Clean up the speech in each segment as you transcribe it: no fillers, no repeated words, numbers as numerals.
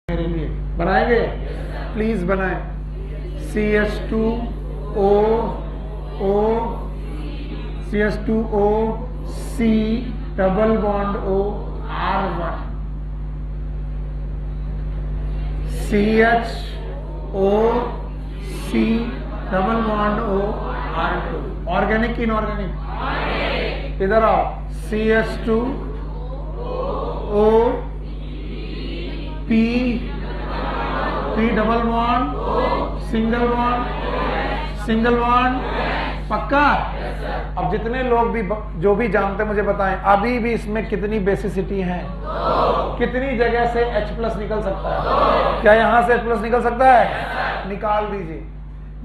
मेरे लिए बनाएंगे, प्लीज बनाए। CH2O CH2O C double bond O R1 CHO C double bond O R2। Organic की इनऑर्गेनिक? इधर आओ। CH2O P double bond single bond पक्का? अब जितने लोग भी जो भी जानते मुझे बताएं, अभी भी इसमें कितनी बेसिसिटी है? कितनी जगह से H+ निकल सकता है? क्या यहां से H+ निकल सकता है? निकाल दीजिए।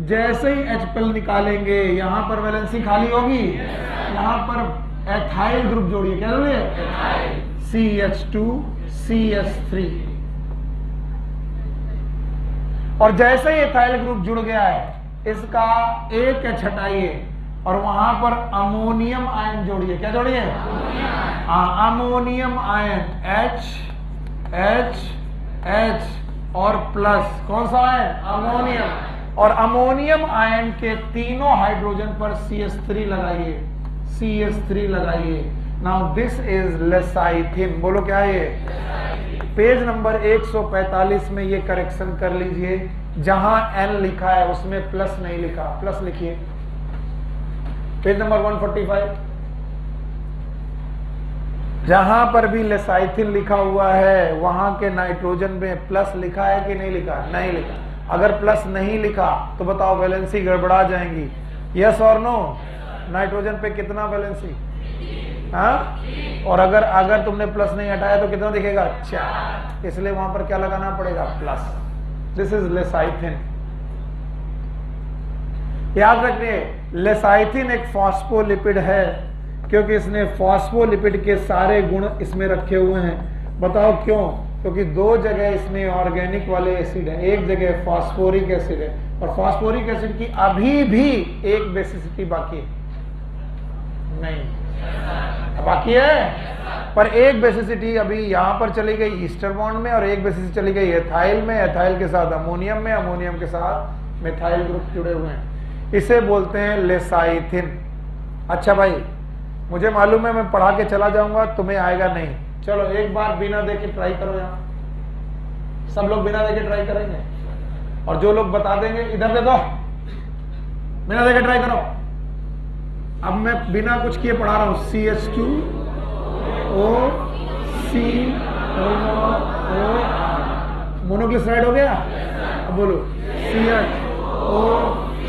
जैसे ही H+ निकालेंगे यहां पर वैलेंसी खाली होगी, यहां पर एथाइल ग्रुप जोड़िए। क्या जोड़िए? CH2 CH3। और जैसे ही एथाइल ग्रुप जुड़ गया है, इसका एक H हटाइए और वहां पर अमोनियम आयन जोड़िए। क्या जोड़िए? अमोनियम आयन H और प्लस कौन सा आयन? अमोनियम। और अमोनियम आयन के तीनों हाइड्रोजन पर CH3 लगाइए। Now this is lecithin. बोलो क्या है ये? पेज नंबर 145 में ये करेक्शन कर लीजिए। जहां N लिखा है उसमें प्लस नहीं लिखा, प्लस लिखिए। पेज नंबर 145 जहां पर भी लेसाइथिन लिखा हुआ है वहां के नाइट्रोजन में प्लस लिखा है कि नहीं लिखा? नहीं लिखा। अगर प्लस नहीं लिखा तो बताओ वैलेंसी गड़बड़ा जाएंगी। यस और नो? नाइट्रोजन पे कितना वैलेंसी? हाँ? और अगर तुमने प्लस नहीं हटाया तो कितना दिखेगा? 4। इसलिए वहां पर क्या लगाना पड़ेगा? प्लस। This is lecithin. याद रखिए, लेसाइथिन एक फॉस्फोलिपिड है क्योंकि इसने फॉस्फोलिपिड के सारे गुण इसमें रखे हुए हैं। बताओ क्यों? क्योंकि दो जगह इसमें ऑर्गेनिक वाले एसिड है, एक जगह फॉस्फोरिक एसिड है, और फॉस्फोरिक एसिड की अभी भी एक बेसिसिटी बाकी है। नहीं बाकी है, पर एक बेसिसिटी अभी यहां पर चली गई ईस्टर बॉन्ड में, और एक बेसिसिटी चली गई एथाइल में, एथाइल के साथ अमोनियम में, अमोनियम के साथ मिथाइल ग्रुप जुड़े हुए हैं। इसे बोलते हैं लेसाइथिन। अच्छा भाई, मुझे मालूम है मैं पढ़ा के चला जाऊंगा, तुम्हें आएगा नहीं। चलो एक बार बिना देखे ट्राई करो। यहां सब लोग बिना देखे ट्राई करेंगे, और जो लोग बता देंगे इधर दे दो, बिना देखे ट्राई करो। अब मैं बिना कुछ किए पढ़ा रहा हूं। CH2O C मोनोग्लिसराइड हो गया। अब बोलो CHO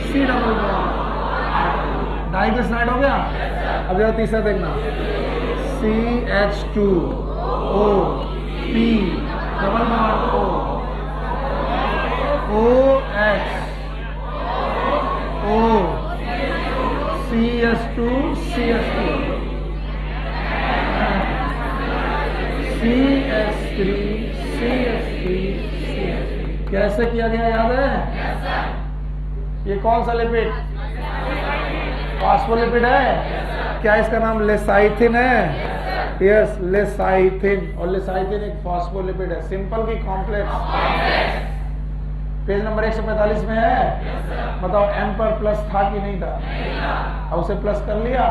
C double bond diglyceride हो गया। अब जरा तीसरा देखना, CH2O P double bond OH O CH2 CH3 CH3 CH3 कैसे किया गया याद है? ये कौन सा लिपिड? फॉस्फोलिपिड है। क्या इसका नाम लेसाइथिन है? यस, लेसाइथिन। और लेसाइथिन एक फॉस्फोलिपिड है, सिंपल की कॉम्प्लेक्स। पेज नंबर 145 में है। बताओ M पर प्लस था कि नहीं था? अब उसे प्लस कर लिया।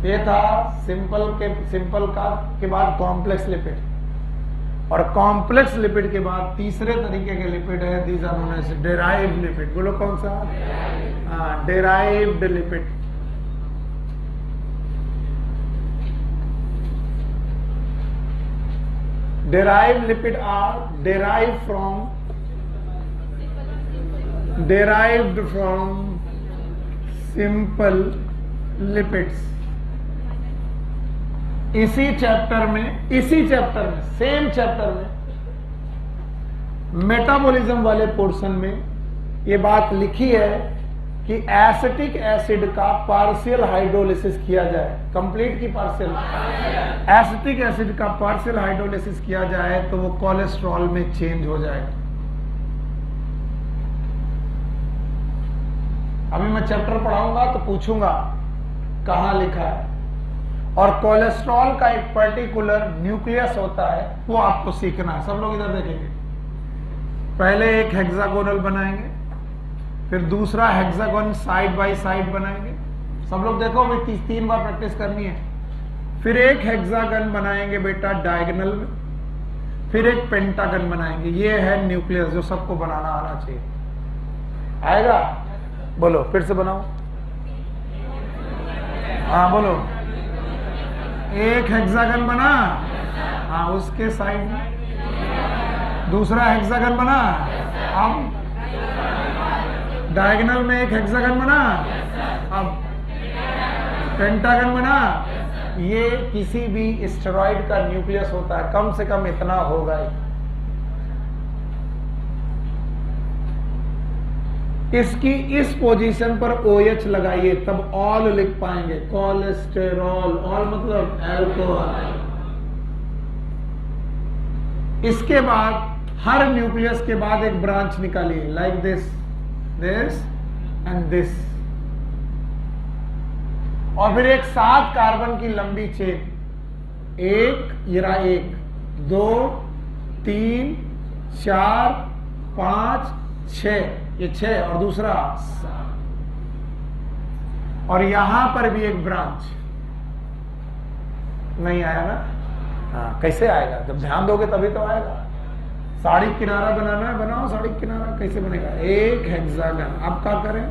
ये था सिंपल के बाद कॉम्प्लेक्स लिपिड, और कॉम्प्लेक्स लिपिड के बाद तीसरे तरीके के लिपिड है, these are known as derived lipid. बोलो कौन सा? Derived lipid. Derived lipid are derived from simple lipids। इसी चैप्टर में सेम चैप्टर में मेटाबॉलिज्म वाले पोर्शन में ये बात लिखी है कि एसिटिक एसिड का पार्शियल हाइड्रोलिसिस किया जाए। कंप्लीट की पार्शियल? एसिटिक एसिड का पार्शियल हाइड्रोलिसिस किया जाए तो वो कोलेस्ट्रॉल में चेंज हो जाएगा। अभी मैं चैप्टर पढ़ाऊंगा तो पूछूंगा कहां लिखा है, और कोलेस्ट्रॉल का एक पर्टिकुलर न्यूक्लियस होता है, वो आपको सीखना है। सब लोग इधर देखेंगे। पहले एक हेक्सागोनल बनाएंगे, फिर दूसरा हेक्सागोन साइड बाय साइड बनाएंगे। सब लोग देखो भाई, 3 बार प्रैक्टिस करनी है। फिर एक हेक्सागन बनाएंगे बेटा डायगोनल में, फिर एक पेंटागन बनाएंगे। ये है न्यूक्लियस जो सबको बनाना आना चाहिए। आएगा? बोलो, फिर से बनाओ। हाँ बोलो। एक हेक्सागन बना, हाँ उसके साइड में दूसरा हेक्सागन बना। अब डायगोनल में एक हेक्सागन बना, अब पेंटागन बना। ये किसी भी स्टेरॉइड का न्यूक्लियस होता है, कम से कम इतना होगा ही। इसकी इस पोजीशन पर OH लगाइए, तब ऑल लिख पाएंगे। कोलेस्टेरॉल, ऑल मतलब अल्कोहल। इसके बाद हर न्यूक्लियस के बाद एक ब्रांच निकालिए, like this, this and this. और फिर एक 7 कार्बन की लंबी चेन। एक, ये रहा 1, 2, 3, 4, 5, 6, ये 6 और दूसरा 7। और यहां पर भी एक ब्रांच। नहीं आया ना? हाँ, कैसे आएगा? जब ध्यान दोगे तभी तो आएगा। साड़ी किनारा बनाना है, बनाओ साड़ी किनारा। कैसे बनेगा? एक हेक्सागन। अब क्या करें?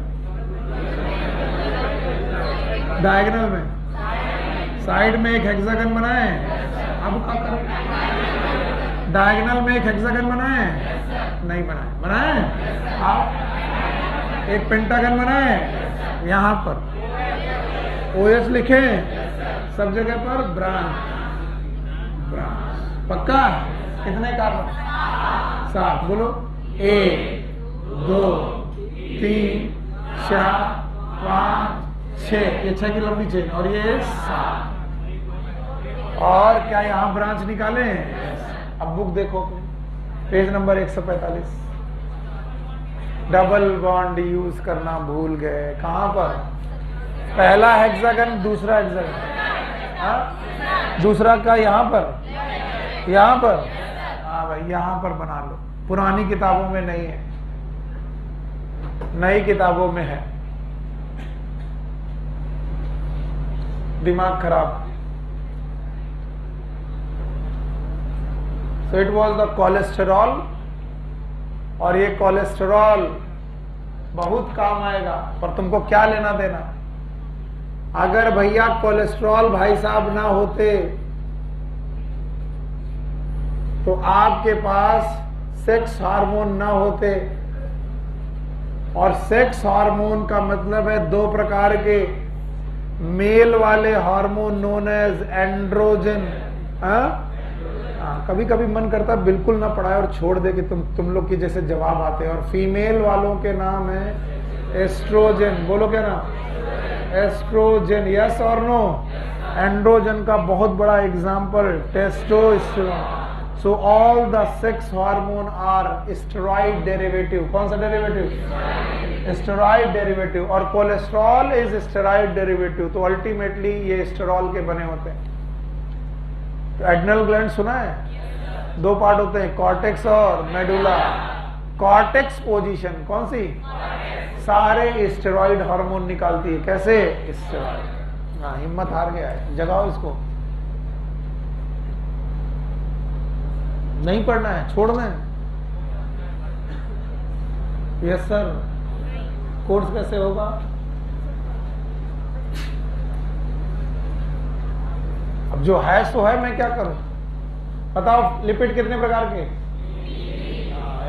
डायगोनल में साइड में एक हेक्सागन बनाए। अब क्या करें? डायगोनल में एक हेक्सागन बनाए, नहीं बनाए, बनाए। अब एक पेंटागन बनाए, यहां पर OH लिखे, सब जगह पर ब्रांच। पक्का? कितने कार्बन? 7। बोलो। 1, 2, 3, 4, 5, 6। ये 6 की लंबी चेन और ये 7। और क्या यहां ब्रांच निकाले? अब बुक देखो, page number 145। Double bond use करना भूल गए। कहां पर? पहला हेक्सागन, दूसरा हेक्सागन, दूसरा का यहां पर, यहां पर। हाँ भाई, यहां पर बना लो। पुरानी किताबों में नहीं है, नई किताबों में है। दिमाग खराब। So it was the cholesterol. और ये कोलेस्टेरॉल बहुत काम आएगा, पर तुमको क्या लेना देना? अगर भैया कोलेस्ट्रॉल भाई साहब ना होते तो आपके पास सेक्स हार्मोन ना होते। और सेक्स हार्मोन का मतलब है 2 प्रकार के मेल वाले हार्मोन नोन एज एंड्रोजन। कभी कभी मन करता है बिल्कुल ना पढ़ाए और छोड़ दे कि तुम लोग की जैसे जवाब आते हैं। और फीमेल वालों के नाम है एस्ट्रोजन। बोलो क्या नाम? एस्ट्रोजन। यस और नो? एंड्रोजन का बहुत बड़ा example testosterone. So all the sex hormone are steroid derivative. कौन सा डेरिवेटिव? Steroid derivative. और कोलेस्ट्रॉल इज स्टेरॉइड डेरिवेटिव। तो अल्टीमेटली ये स्टेरॉल के बने होते हैं। तो एड्रिनल ग्लैंड सुना है? 2 पार्ट होते हैं, कॉर्टेक्स और मेडुला। कॉर्टेक्स पोजीशन कौन सी? सारे स्टेरॉइड हार्मोन निकालती है। कैसे? स्टेरॉइड। हाँ, हिम्मत हार गया है, जगाओ इसको। नहीं पढ़ना है, छोड़ना है। Yes sir. कोर्स कैसे होगा? अब जो है सो है, मैं क्या करूं? बताओ लिपिड कितने प्रकार के?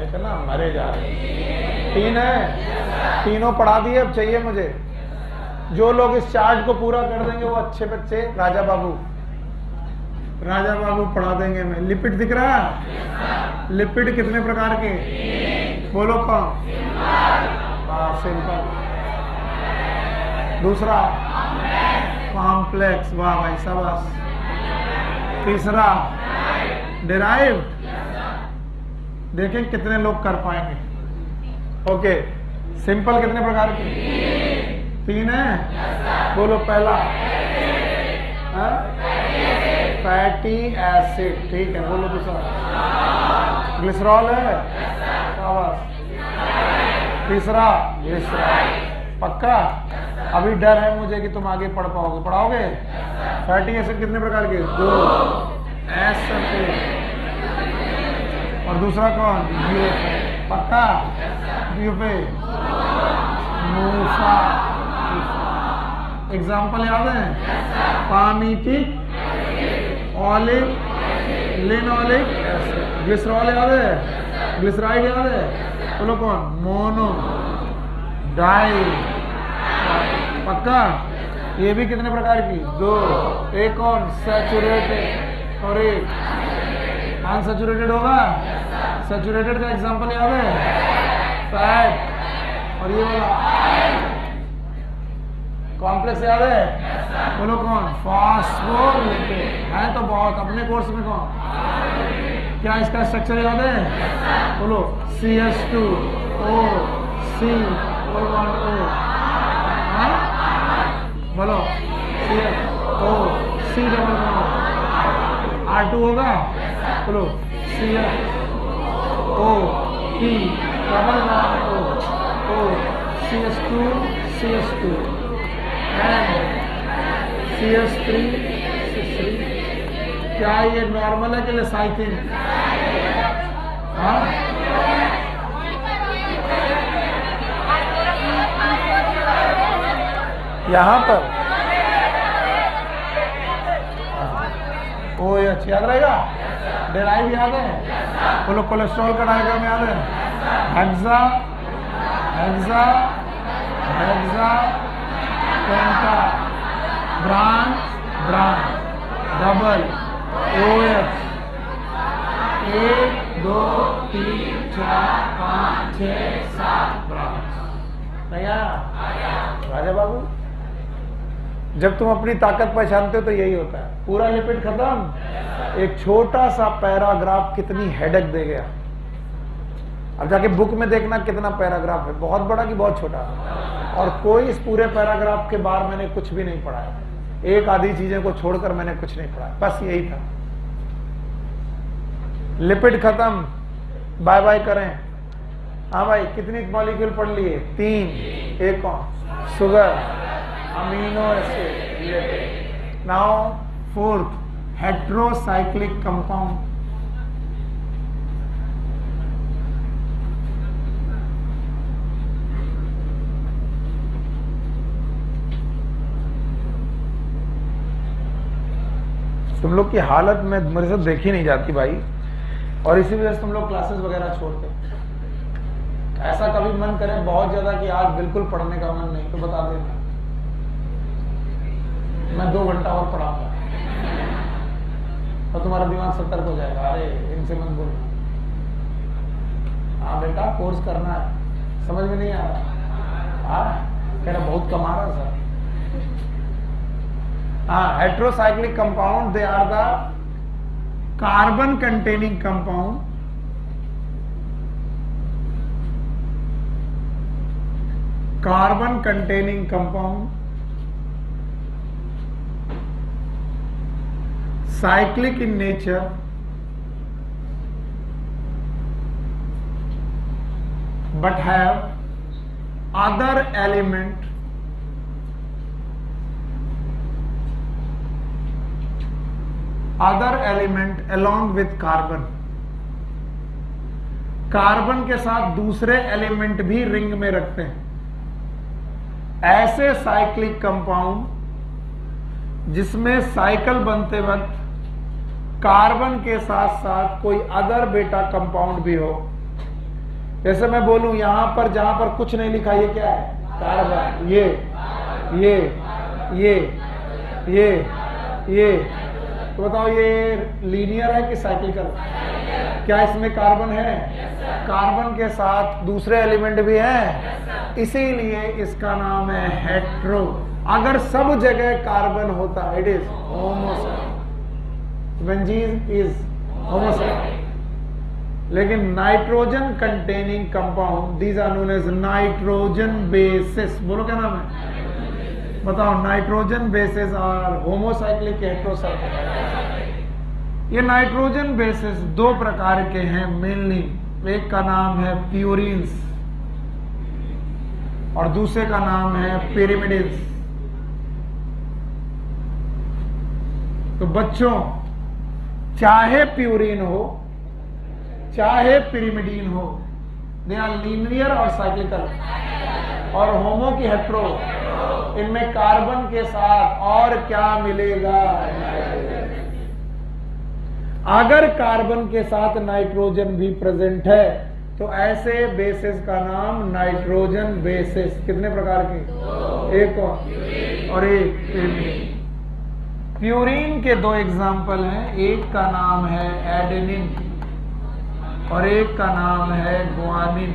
इतना मरे जा रहे। 3 है, तीनों पढ़ा दिए। अब चाहिए मुझे जो लोग इस चार्ट को पूरा कर देंगे वो अच्छे बच्चे। राजा बाबू पढ़ा देंगे। मैं लिपिड दिख रहा है? लिपिड कितने प्रकार के? बोलो कौन? सिंपल। दूसरा कॉम्प्लेक्स। वाह भाई शाबाश। तीसरा डिराइव्ड। देखें कितने लोग कर पाएंगे। ओके। सिंपल कितने प्रकार के? 3 है। बोलो पहला। Fatty acid. ठीक है, बोलो दूसरा। ग्लिसरॉल है, शाबाश। तीसरा ग्लिसरॉल। पक्का? अभी डर है मुझे कि तुम आगे पढ़ पाओगे। पढ़ाओगे? फैटी एसिड कितने प्रकार के? 2। एसिड और दूसरा कौन? यूएफए। पक्का? यूएफए मूसा। एग्जाम्पल याद है? Palmitic, olive, linoleic acid. Glycerol याद है? ग्लिसराइड याद है? बोलो कौन? Mono, di. पक्का? ये भी कितने प्रकार की? 2। एक और सैचुरेटेड और एक अनसैचुरेटेड होगा। सैचुरेटेड का एग्जांपल याद है? फैट। और ये वाला कॉम्प्लेक्स याद है? बोलो कौन? फॉस्फोलिपिड। है तो बहुत। अपने कोर्स में कौन? क्या इसका स्ट्रक्चर याद है? बोलो CH2O C O बोलो CH2O C डबल R2 होगा। बोलो CH2O P double O CH2 CH2 and CH3 CH3। क्या ये नॉर्मल है कि लेसाइथिन? हाँ? यहाँ पर OH याद रहेगा? डेराइव याद है? बोलो कोलेस्ट्रॉल का डायग्राम याद है? Hexa hexa hexa penta branch branch double OH 1 2 3 4 5 6 7 branch. नहीं आया राजा बाबू? जब तुम अपनी ताकत पहचानते हो तो यही होता है। पूरा लिपिड खत्म। एक छोटा सा पैराग्राफ कितनी हेडेक दे गया। अब जाके बुक में देखना कितना पैराग्राफ है, बहुत बड़ा कि बहुत छोटा। और कोई इस पूरे पैराग्राफ के बारे मैंने कुछ भी नहीं पढ़ा है। एक आधी चीजें को छोड़कर मैंने कुछ नहीं पढ़ा, बस यही था। लिपिड खत्म, बाय बाय करें। हाँ भाई, कितनी मॉलिक्यूल पढ़ लिए? 3। एक कौन? Sugar, amino acid, lipid. Now 4th heterocyclic compound. तुम लोग की हालत में मेरे से देखी नहीं जाती भाई, और इसी वजह से तुम लोग क्लासेस वगैरह छोड़ते। ऐसा कभी मन करे बहुत ज्यादा कि आज बिल्कुल पढ़ने का मन नहीं, तो बता देना, मैं 2 घंटा और पढ़ाऊंगा तो तुम्हारा दिमाग सतर्क हो जाएगा। अरे इनसे मत बोलो। हाँ बेटा, कोर्स करना है, समझ में नहीं आ रहा? कह रहा बहुत कमा रहा सर। हाँ, heterocyclic compound, they are the carbon containing compound cyclic in nature, but have other element along with carbon. Carbon के साथ दूसरे एलिमेंट भी रिंग में रखते हैं। ऐसे साइक्लिक कंपाउंड जिसमें साइकिल बनते वक्त कार्बन के साथ साथ कोई अदर बेटा कंपाउंड भी हो। जैसे मैं बोलूं यहां पर, जहां पर कुछ नहीं लिखा, ये क्या है? कार्बन। ये तो बताओ, ये लीनियर है कि साइक्लिकल? क्या इसमें कार्बन है? कार्बन के साथ दूसरे एलिमेंट भी हैं, इसीलिए इसका नाम है हेट्रो। अगर सब जगह कार्बन होता, it is homosexual. Benzene is homosexual. लेकिन nitrogen containing compound, these are known as nitrogen basis. बोलो क्या नाम है? बताओ, nitrogen basis are homocyclic, heterocyclic? ये नाइट्रोजन बेसिस दो प्रकार के हैं मेनली। एक का नाम है प्यूरिन्स और दूसरे का नाम है पिरिमिडिन्स। तो बच्चों, चाहे प्यूरिन हो चाहे पिरिमिडीन हो, दे आर लीनियर और साइक्लिकल। और होमो की हेट्रो, इनमें कार्बन के साथ और क्या मिलेगा? अगर कार्बन के साथ नाइट्रोजन भी प्रेजेंट है तो ऐसे बेसिस का नाम नाइट्रोजन बेसिस। कितने प्रकार के? एक और एक पिरिमिडीन। प्यूरिन के दो एग्जाम्पल हैं, एक का नाम है एडेनिन और एक का नाम है गुआनिन।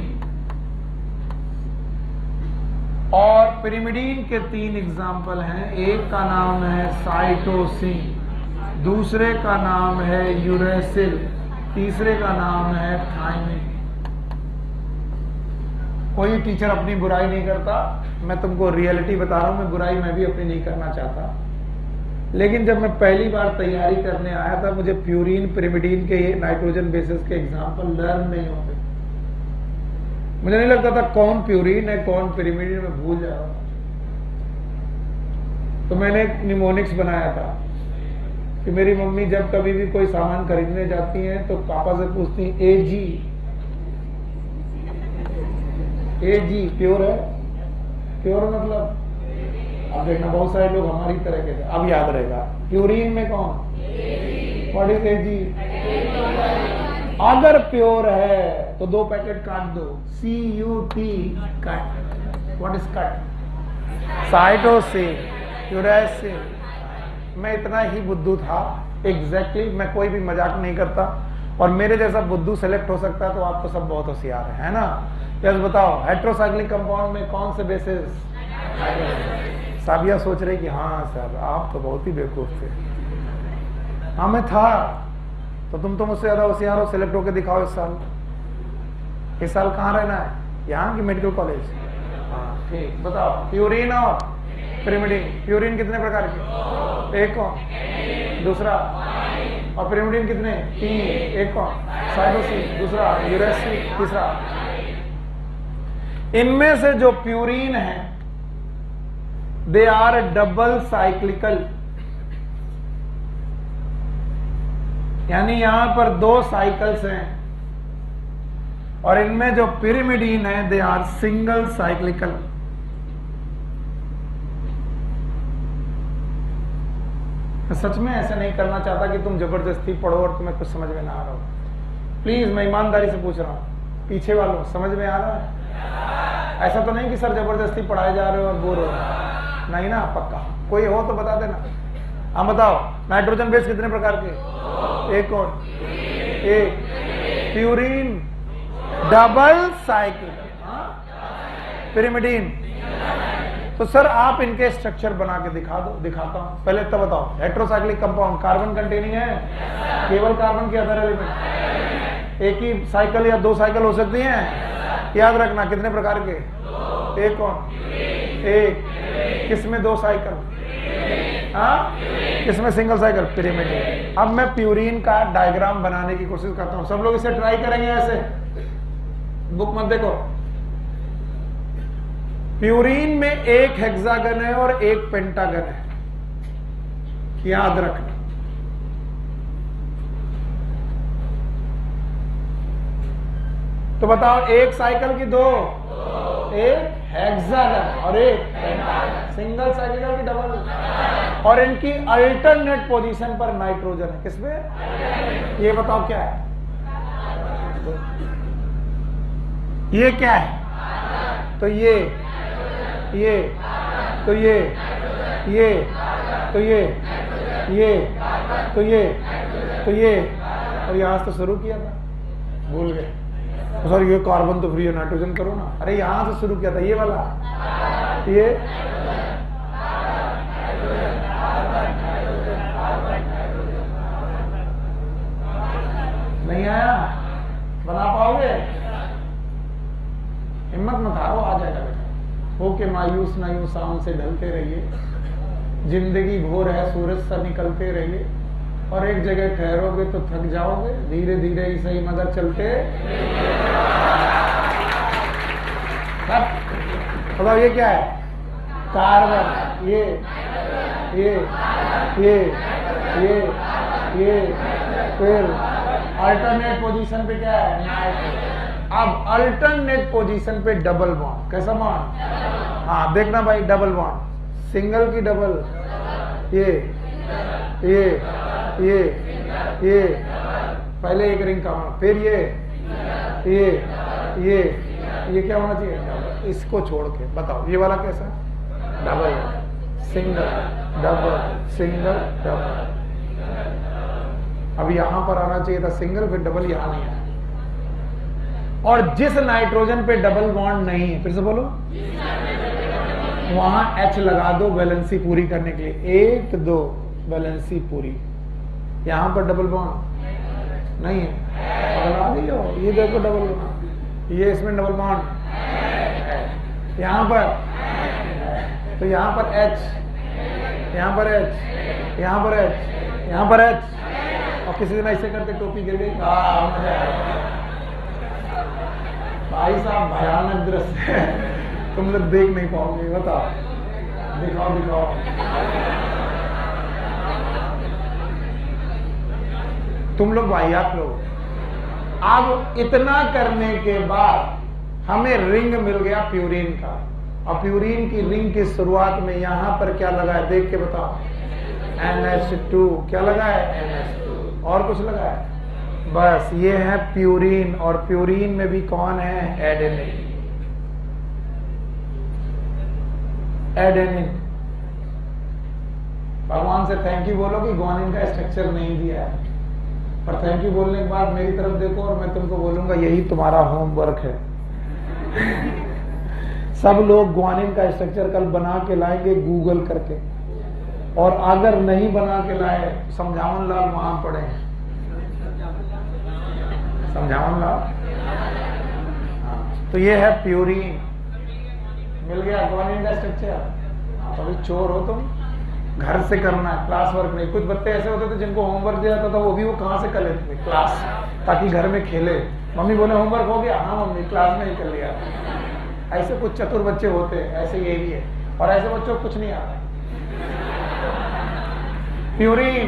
और पिरिमिडीन के तीन एग्जाम्पल हैं, एक का नाम है साइटोसिन, दूसरे का नाम है यूरेसिल, तीसरे का नाम है थाइमिन। कोई टीचर अपनी बुराई नहीं करता, मैं तुमको रियलिटी बता रहा हूं, मैं बुराई मैं भी अपनी नहीं करना चाहता। लेकिन जब मैं पहली बार तैयारी करने आया था, मुझे प्यूरिन पिरिमिडीन के नाइट्रोजन बेसिस के एग्जाम्पल लर्न नहीं होते। मुझे नहीं लगता था कौन प्यूरिन है कौन पिरिमिडीन, मैं भूल जा रहा था। तो मैंने एक निमोनिक्स बनाया था कि मेरी मम्मी जब कभी भी कोई सामान खरीदने जाती हैं तो पापा से पूछती हैं एजी प्योर है? प्योर मतलब अब देखना, बहुत सारे लोग हमारी तरह के, अब याद रहेगा। प्यूरिन में कौन? व्हाट इज एजी? अगर प्योर है तो दो पैकेट काट दो, CUT cut. What is cut? Cytosine, uracil. मैं इतना ही बुद्धू था, एग्जैक्टली मैं कोई भी मजाक नहीं करता। और मेरे जैसा बुद्धू सेलेक्ट हो सकता है तो आप तो सब बहुत होशियार है ना? यस बताओ, हेट्रोसाइक्लिक कंपाउंड में कौन से बेसिस? साबिया सोच रही कि हाँ सर आप तो बहुत ही बेवकूफ थे। हाँ मैं था, तो तुम तो मुझसे ज्यादा होशियार हो, सिलेक्ट होकर दिखाओ इस साल। इस साल कहाँ रहना है? यहाँ की मेडिकल कॉलेज? हाँ ठीक, बताओ। प्यूरिन और पिरिमिडीन। प्यूरिन कितने प्रकार के? एक कौन? दूसरा? और पिरिमिडीन कितने? तीन। एक कौन? साइटोसिन, दूसरा यूरेसिल, तीसरा। इनमें से जो प्यूरिन है दे आर डबल साइक्लिकल, यानी यहां पर दो साइकिल्स हैं। और इनमें जो पिरिमिडीन है दे आर सिंगल साइक्लिकल। मैं सच में ऐसा नहीं करना चाहता कि तुम जबरदस्ती पढ़ो और तुम्हें कुछ समझ में ना आ रहा हो। प्लीज मैं ईमानदारी से पूछ रहा हूं, पीछे वालों समझ में आ रहा है? ऐसा तो नहीं कि सर जबरदस्ती पढ़ाए जा रहे हो और बोर हो रहे हो, नहीं ना? पक्का कोई हो तो बता देना। हम बताओ, नाइट्रोजन बेस कितने प्रकार के? एक और एक। Purine double cycle, pyrimidine. तो सर आप इनके स्ट्रक्चर बना के दिखा दो। दिखाता हूं, पहले तो बताओ। हेट्रोसाइक्लिक कंपाउंड कार्बन कंटेनिंग है, केवल कार्बन के अदर एलिमेंट। एक ही साइकिल या दो साइकिल हो सकती हैं, याद रखना। कितने प्रकार के? एक कौन? एक। किसमें दो साइकिल? हाँ, किसमें सिंगल साइकिल? पिरिमिडीन। अब मैं प्यूरिन का डायग्राम बनाने की कोशिश करता हूं, सब लोग इसे ट्राई करेंगे। ऐसे बुक मत देखो। प्यूरिन में एक हेक्सागन है और एक पेंटागन है, याद रखना। तो बताओ, एक साइकिल की दो? एक हेक्सागन और एक पेंटागन। सिंगल साइकिल की डबल। और इनकी अल्टरनेट पोजीशन पर नाइट्रोजन है। किसमें? ये बताओ क्या है? ये क्या है? तो ये तो ये तो ये तो ये तो ये और यहां से तो शुरू किया था, भूल गए। सर ये कार्बन तो फ्री है, नाइट्रोजन करो ना। अरे यहां से शुरू किया था, ये वाला। ये नहीं आया? बना पाओगे? हिम्मत मत हारो, आ जाएगा बेटा। हो के मायूस ना यूं शाम से ढलते रहिए, जिंदगी घोर है सूरज सा निकलते रहिए। और एक जगह ठहरोगे तो थक जाओगे, धीरे धीरे ही सही मगर चलते। बताओ ये क्या है? कार्बन। ये फिर अल्टरनेट पोजीशन पे क्या है? नाइट्रोजन। अब अल्टरनेट पोजीशन पे डबल बॉन्ड। कैसा बॉन्ड? हाँ देखना भाई, डबल बॉन्ड, सिंगल की डबल, ये पहले एक रिंग का होना, फिर ये क्या होना चाहिए? इसको छोड़ के बताओ ये वाला कैसा? Double, single, double, single, double. अब यहां पर आना चाहिए था सिंगल, फिर डबल, यहां नहीं है। और जिस नाइट्रोजन पे डबल बॉन्ड नहीं है, फिर से बोलो, वहां H लगा दो वैलेंसी पूरी करने के लिए। 1 2 वैलेंसी पूरी। यहां पर डबल बॉन्ड नहीं है, लगा दियो। ये देखो डबल बॉन्ड, ये इसमें डबल बॉन्ड, यहां पर, तो यहां पर H, यहां पर H, यहां पर H, यहां पर H। और किसी दिन ऐसे करके टोपी गिर गई, भाई साहब भयानक दृश्य है, तुम लोग देख नहीं पाओगे। बताओ, दिखाओ। तुम लोग वाहियात लोग। अब इतना करने के बाद हमें रिंग मिल गया प्यूरिन का, और प्यूरिन की रिंग की शुरुआत में यहां पर क्या लगा है? देख के बताओ। NH2। क्या लगा है? NH2। और कुछ लगा है? बस ये है प्यूरिन। और प्यूरिन में भी कौन है? एडेनिन। भगवान से थैंक यू बोलो कि ग्वानिन का स्ट्रक्चर नहीं दिया है। और थैंक यू बोलने के बाद मेरी तरफ देखो और मैं तुमको बोलूंगा यही तुम्हारा होमवर्क है। सब लोग ग्वानिन का स्ट्रक्चर कल बना के लाएंगे गूगल करके, और अगर नहीं बना के लाए, समझावन लाल वहां पड़े हैं। समझावन लाल, तो ये है प्यूरिन। मिल गया ग्वानिन का स्ट्रक्चर। अभी चोर हो तुम, घर से करना है, क्लास वर्क नहीं। कुछ बच्चे ऐसे होते थे जिनको होमवर्क दिया जाता था, वो भी वो कहाँ से कर लेते थे? क्लास, ताकि घर में खेले। मम्मी बोले होमवर्क हो गया? हाँ मम्मी, क्लास में ही कर लिया। ऐसे कुछ चतुर बच्चे होते हैं, ऐसे ये भी है। और ऐसे बच्चों को कुछ नहीं आता। प्यूरिन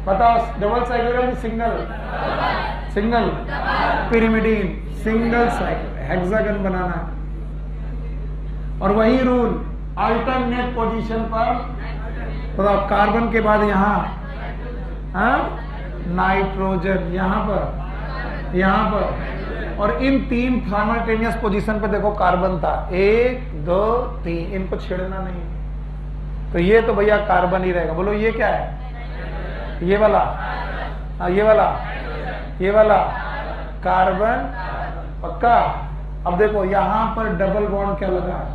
बताओ, double cyclic, single, pyrimidine, single cycle, hexagon बनाना है। और वही रूल अल्टरनेट पोजीशन पर, तो कार्बन के बाद यहां नाइट्रोजन, यहां पर, और इन 3 साइमल्टेनियस पोजीशन पे देखो कार्बन था। 1 2 3, इनको छेड़ना नहीं। तो ये तो भैया कार्बन ही रहेगा। बोलो ये क्या है? ये वाला, ये वाला कार्बन, पक्का। अब देखो यहां पर डबल बॉन्ड क्या लगा है?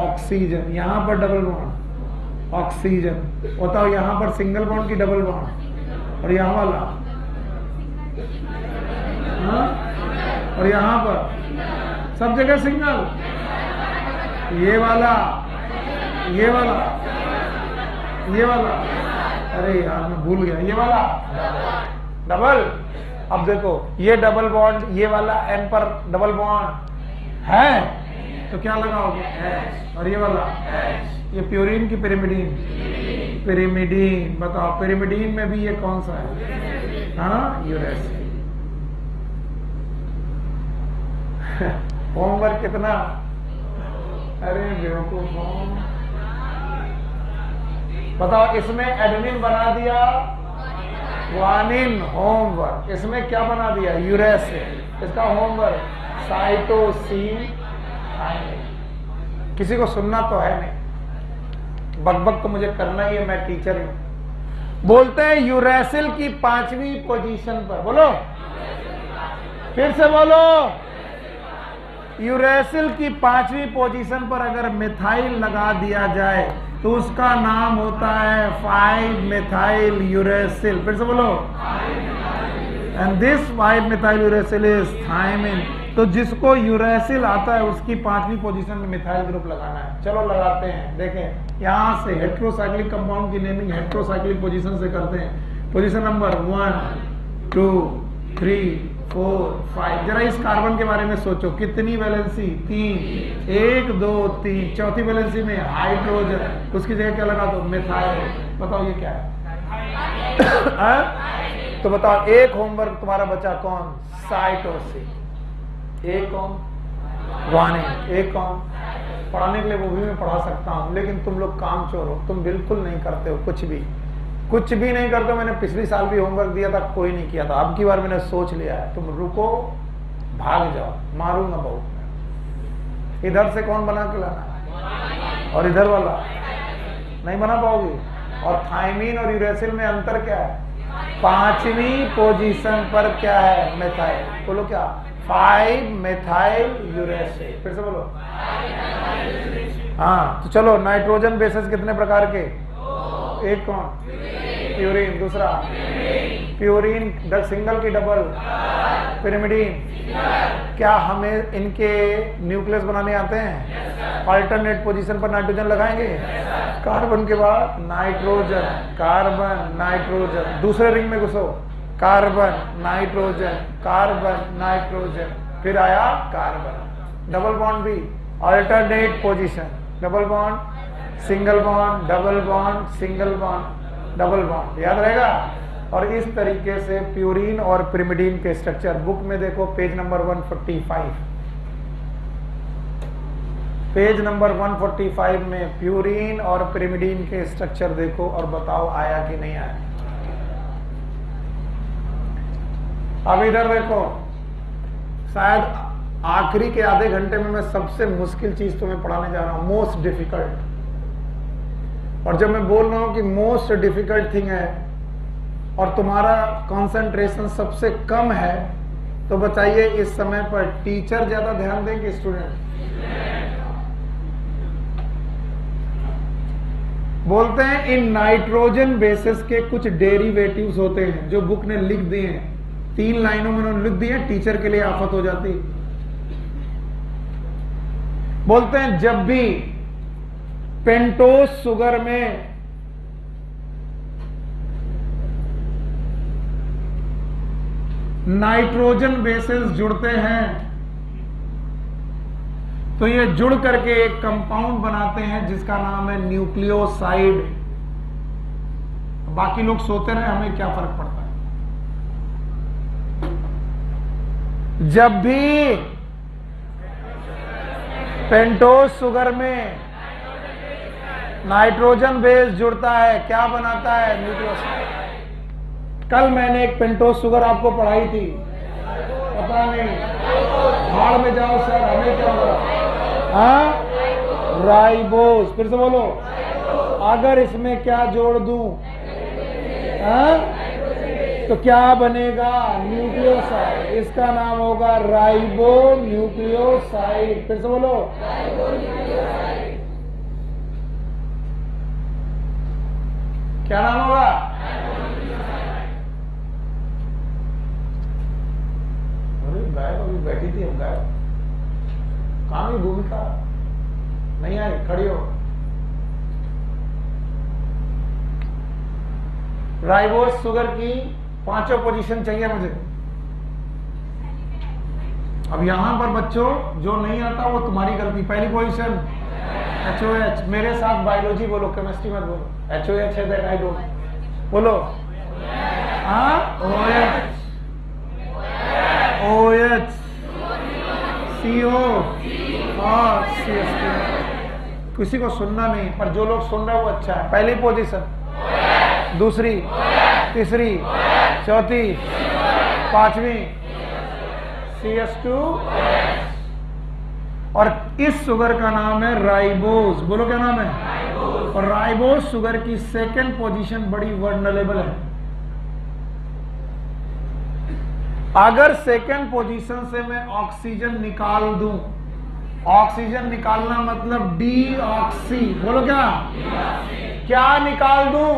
ऑक्सीजन। यहां पर डबल बॉन्ड, ऑक्सीजन। बताओ यहां पर सिंगल बॉन्ड की डबल बॉन्ड? और यहां वाला, और यहां पर सब जगह सिंगल। ये वाला, ये वाला, अरे यार मैं भूल गया, ये वाला डबल। अब देखो ये डबल बॉन्ड, ये वाला N पर डबल बॉन्ड है, तो क्या लगाओगे? H। और ये वाला H, ये प्यूरिन की पिरिमिडीन। बताओ पिरिमिडीन में भी ये कौन सा है? हाँ, यूरेसिल। होमवर्क कितना? अरे बेवकूफ हो। बताओ इसमें एडेनिन बना दिया ग्वानिन, होमवर्क। इसमें क्या बना दिया? यूरेसिल। इसका होमवर्क साइटोसिन। किसी को सुनना तो है नहीं, बकबक तो मुझे करना ही है, मैं टीचर हूं। बोलते हैं यूरेसिल की 5वीं पोजीशन पर, बोलो फिर से बोलो, यूरेसिल की 5वीं पोजीशन पर अगर मिथाइल लगा दिया जाए तो उसका नाम होता है 5 मिथाइल यूरेसिल। फिर से बोलो, and this 5 methyl uracil is thymine. तो जिसको यूरेसिल आता है उसकी 5वीं पोजीशन में मिथाइल ग्रुप लगाना है। चलो लगाते हैं, देखें यहां से हेट्रोसाइक्लिक कंपाउंड की नेमिंग हेट्रोसाइक्लिक पोजीशन से करते हैं। Position number 1 2 3 4 5। जरा इस कार्बन के बारे में सोचो, कितनी वैलेंसी? 3, 1 2 3। चौथी वैलेंसी में हाइड्रोजन, उसकी जगह क्या लगा दो? मिथाइल। बताओ ये क्या है? तो बताओ, एक होमवर्क तुम्हारा बचा कौन? साइटोसिन। एक कौन? ग्वानिन। एक कौन? पढ़ाने के लिए वो भी मैं पढ़ा सकता हूं, लेकिन तुम लोग काम चोर हो, तुम बिल्कुल नहीं करते हो, कुछ भी नहीं करते हो। मैंने पिछली साल भी होमवर्क दिया था, कोई नहीं किया था। अब की बार मैंने सोच लिया है, तुम रुको, भाग जाओ, मारूंगा बहुत। इधर से कौन बना के लाना, और इधर वाला नहीं बना पाओगे। और थायमीन और यूरेसिल में अंतर क्या है? 5वीं पोजीशन पर क्या है? मेथाइल। बोलो क्या? 5 मेथाइल यूरेसिल। फिर से बोलो। हाँ, तो चलो, नाइट्रोजन बेसेस कितने प्रकार के? एक कौन? प्यूरीन। दूसरा प्यूरीन सिंगल की डबल? पिरिमिडीन। क्या हमें इनके न्यूक्लियस बनाने आते हैं? अल्टरनेट पोजीशन पर नाइट्रोजन लगाएंगे। कार्बन के बाद नाइट्रोजन, कार्बन, नाइट्रोजन। दूसरे रिंग में घुसो, कार्बन, नाइट्रोजन, कार्बन, नाइट्रोजन। फिर आया कार्बन। डबल बॉन्ड भी alternate position, double bond, single bond, double bond, single bond, double bond. याद रहेगा। और इस तरीके से प्यूरीन और पिरिमिडीन के स्ट्रक्चर बुक में देखो, पेज नंबर 145। पेज नंबर 145 में प्यूरीन और पिरिमिडीन के स्ट्रक्चर देखो और बताओ आया कि नहीं आया। अब इधर देखो, शायद आखिरी के आधे घंटे में मैं सबसे मुश्किल चीज तुम्हें पढ़ाने जा रहा हूं, मोस्ट डिफिकल्ट। और जब मैं बोल रहा हूं कि मोस्ट डिफिकल्ट थिंग है और तुम्हारा कंसंट्रेशन सबसे कम है, तो बताइए इस समय पर टीचर ज्यादा ध्यान दें कि स्टूडेंट? बोलते हैं इन नाइट्रोजन बेसिस के कुछ डेरिवेटिव्स होते हैं जो बुक ने लिख दिए हैं, 3 लाइनों में उन्होंने लिख दिए, टीचर के लिए आफत हो जाती। बोलते हैं जब भी पेंटोस शुगर में नाइट्रोजन बेसेस जुड़ते हैं तो ये जुड़ करके एक कंपाउंड बनाते हैं जिसका नाम है न्यूक्लियोसाइड। बाकी लोग सोते रहे, हमें क्या फर्क पड़ता है। जब भी पेंटोस शुगर में नाइट्रोजन बेस जुड़ता है, क्या बनाता है? न्यूक्लियोसाइड। कल मैंने एक पेंटोस शुगर आपको पढ़ाई थी, पता नहीं, भाड़ में जाओ सर, हमें क्या होगा? हाँ, राइबोस। फिर से बोलो, अगर इसमें क्या जोड़ दूं, हाँ, तो क्या बनेगा? न्यूक्लियोसाइड। इसका नाम होगा राइबो न्यूक्लियोसाइड। फिर से बोलो, क्या नाम होगा? अरे गायब अभी बैठी थी, हम गायब, कहां की भूमिका नहीं आई? खड़ी हो। राइबोस शुगर की 5 पोजीशन चाहिए मुझे। अब यहां पर बच्चों जो नहीं आता वो तुम्हारी गलती। पहली पोजीशन HOH। मेरे साथ बायोलॉजी बोलो, केमिस्ट्री मत बोलो। HOH है दैट आई डोंट। बोलो। हाँ, OH, OH, CO और CH2। किसी को सुनना नहीं, पर जो लोग सुन रहे हैं वो अच्छा है। पहली पोजीशन, दूसरी, तीसरी, चौथी, 5वीं CH2। और इस शुगर का नाम है राइबोस। बोलो क्या नाम है? और राइबोस शुगर की 2nd पोजीशन बड़ी वर्नरेबल है। अगर 2nd पोजीशन से मैं ऑक्सीजन निकाल दूं, ऑक्सीजन निकालना मतलब डीऑक्सी। बोलो क्या निकाल दूं?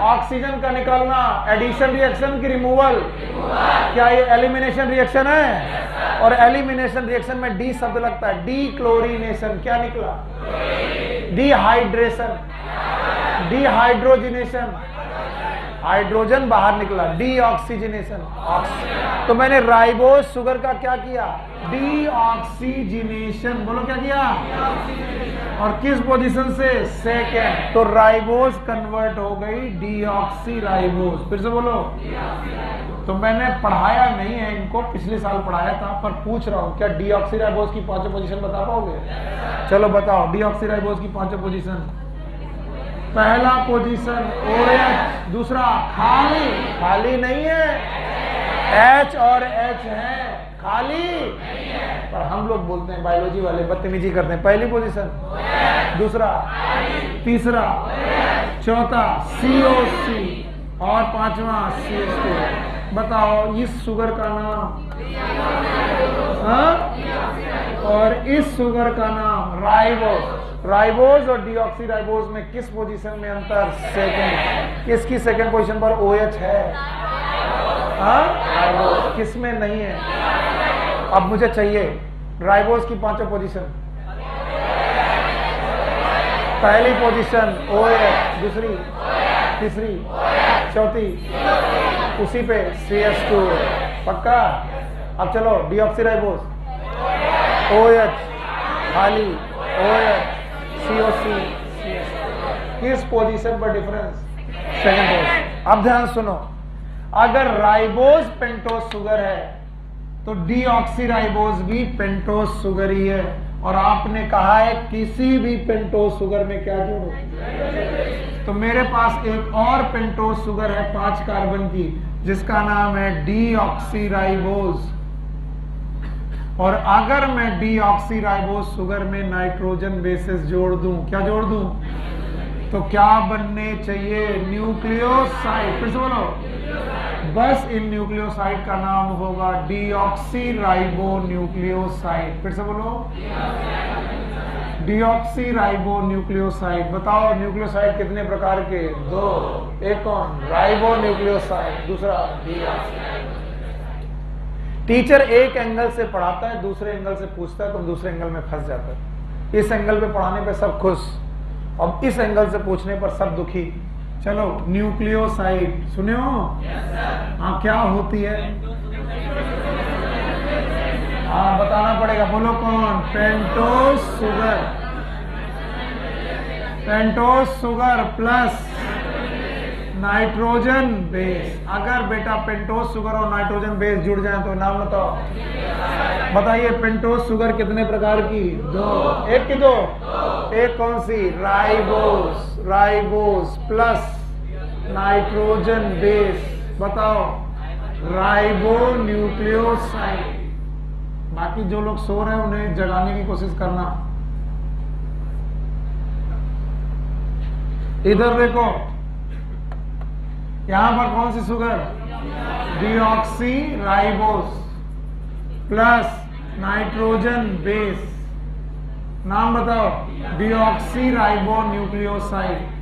ऑक्सीजन का निकालना। एडिशन रिएक्शन की रिमूवल। क्या ये एलिमिनेशन रिएक्शन है? और एलिमिनेशन रिएक्शन में डी शब्द लगता है। D chlorination. क्या निकला? डिहाइड्रेशन, डिहाइड्रोजिनेशन, हाइड्रोजन बाहर निकला, डीऑक्सीजनेशन। तो मैंने राइबोज शुगर का क्या किया, डीऑक्सीजनेशन। बोलो क्या किया, और किस पोजीशन से, सेकेंड। तो राइबोज कन्वर्ट हो गई डीऑक्सी राइबोज। फिर से बोलो। तो मैंने पढ़ाया नहीं है इनको, पिछले साल पढ़ाया था, पर पूछ रहा हूं क्या डीऑक्सी राइबोज की पांचों पोजीशन बता पाओगे? चलो बताओ, डीऑक्सी राइबोज की पांचों पोजीशन। पहला पोजीशन OH, दूसरा खाली, खाली नहीं है, H और H है, खाली। पर हम लोग बोलते हैं, बायोलॉजी वाले बदतमीजी करते हैं। पहली पोजीशन, दूसरा, तीसरा, चौथा COC और पांचवा CH2। बताओ इस शुगर का नाम, हाँ? और इस शुगर का नाम राइबोज। राइबोज और डीऑक्सी राइबोज में किस पोजीशन में अंतर, सेकंड। किसकी सेकंड पोजीशन पर OH है, हाँ? राइबोज। किस में नहीं है? अब मुझे चाहिए राइबोज की पांचों पोजीशन। पहली पोजीशन OH, दूसरी, तीसरी, चौथी, उसी पे CH2। पक्का? अब चलो डीऑक्सी राइबोज, OH खाली, OH COC, किस पोजीशन पर डिफरेंस, सेकंड पोजीशन। अब ध्यान सुनो, अगर राइबोज पेंटोज शुगर है तो डीऑक्सी राइबोज भी पेंटोज शुगर ही है। और आपने कहा है किसी भी पेंटोज शुगर में क्या जोड़ो, तो मेरे पास एक और पेंटोज शुगर है 5 कार्बन की, जिसका नाम है डीऑक्सी राइबोज। और अगर मैं डीऑक्सी राइबोज शुगर में नाइट्रोजन बेसेस जोड़ दूं, क्या जोड़ दूं, तो क्या बनने चाहिए, न्यूक्लियोसाइड। फिर से बोलो, बस इन न्यूक्लियोसाइड का नाम होगा डीऑक्सी राइबो न्यूक्लियोसाइड। फिर से बोलो, डीऑक्सी राइबो न्यूक्लियोसाइड। बताओ न्यूक्लियोसाइड कितने प्रकार के, 2। एक कौन, राइबो न्यूक्लियोसाइड, दूसरा डीऑक्सी। टीचर एक एंगल से पढ़ाता है, दूसरे एंगल से पूछता है, तुम दूसरे एंगल में फंस जाता है। इस एंगल पे पढ़ाने पे सब खुश, अब इस एंगल से पूछने पर सब दुखी। चलो न्यूक्लियोसाइड सुनियो, हाँ क्या होती है, हाँ बताना पड़ेगा। बोलो कौन, pentose sugar. Pentose sugar plus nitrogen base. अगर बेटा पेंटोज शुगर और नाइट्रोजन बेस जुड़ जाए तो नाम बताओ। बताइए पेंटोज शुगर कितने प्रकार की, 2। एक की 2, एक कौन सी, ribose. Ribose plus nitrogen base, बताओ राइबो न्यूक्लियोसाइड। बाकी जो लोग सो रहे हैं उन्हें जगाने की कोशिश करना। इधर देखो, यहां पर कौन सी sugar, deoxyribose plus nitrogen base. नाम बताओ, डीऑक्सी राइबो न्यूक्लियोसाइड।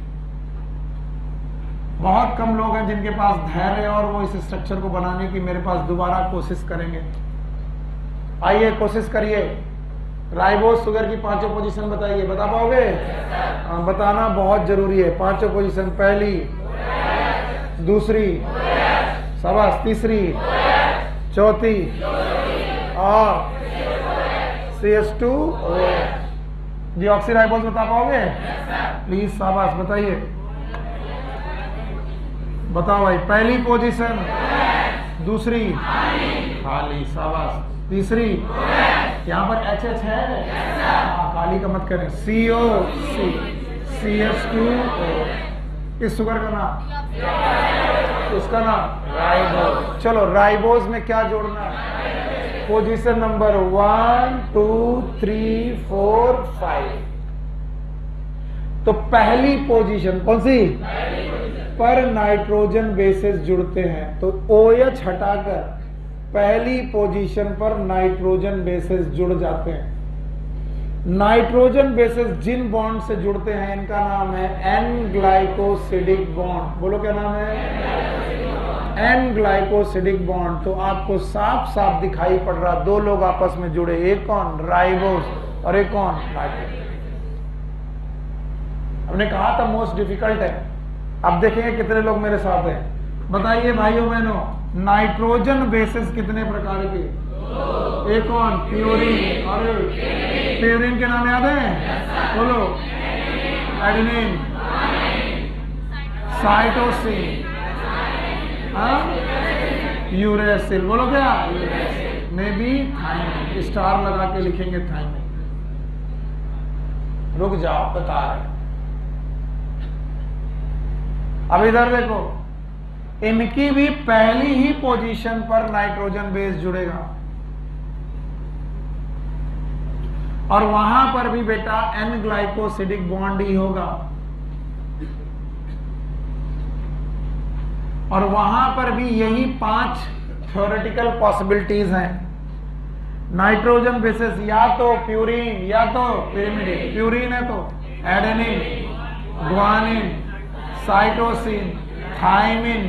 बहुत कम लोग हैं जिनके पास धैर्य है और वो इस स्ट्रक्चर को बनाने की मेरे पास दोबारा कोशिश करेंगे। आइए कोशिश करिए, राइबोस शुगर की पांचों पोजीशन बताइए। बता पाओगे? बताना बहुत जरूरी है। पांचों पोजीशन, पहली, दूसरी, शाबाश, तीसरी, चौथी और CH2। डीऑक्सीराइबोस बता पाओगे? प्लीज शाबाश बताइए। बताओ भाई, पहली पोजीशन, दूसरी खाली, शाबाश, तीसरी यहाँ पर HH है, खाली का मत करें, COC, CH2O। इस शुगर का नाम, उसका नाम राइबोस। चलो राइबोस में क्या जोड़ना है? Position number 1 2 3 4 5। तो पहली पोजीशन कौन सी? पर नाइट्रोजन बेसेस जुड़ते हैं, तो OH हटाकर पहली पोजीशन पर नाइट्रोजन बेसेस जुड़ जाते हैं। नाइट्रोजन बेसेस जिन बॉन्ड से जुड़ते हैं इनका नाम है एन ग्लाइकोसिडिक बॉन्ड। बोलो क्या नाम है? N glycosidic bond. तो आपको साफ साफ दिखाई पड़ रहा, दो लोग आपस में जुड़े, एक कौन? राइबोस और एक कौन? नाइट्रोजन। हमने कहा था मोस्ट डिफिकल्ट है, अब देखेंगे कितने लोग मेरे साथ हैं। बताइए भाइयों बहनों, नाइट्रोजन बेसिस कितने प्रकार के? एक कौन? प्यूरिन। और प्यूरिन के नाम याद है? बोलो। Adenine, cytosine, uracil. बोलो क्या? में भी थाइमिन। स्टार लगा के लिखेंगे थाइमिन। रुक जाओ, बता रहे। अब इधर देखो, इनकी भी पहली ही पोजीशन पर नाइट्रोजन बेस जुड़ेगा और वहां पर भी बेटा एन ग्लाइकोसिडिक बॉन्ड ही होगा और वहां पर भी यही 5 थ्योरेटिकल पॉसिबिलिटीज हैं। नाइट्रोजन बेसिस या तो प्यूरिन या तो पिरिमिडिन। प्यूरिन है तो adenine, guanine, cytosine, thymine,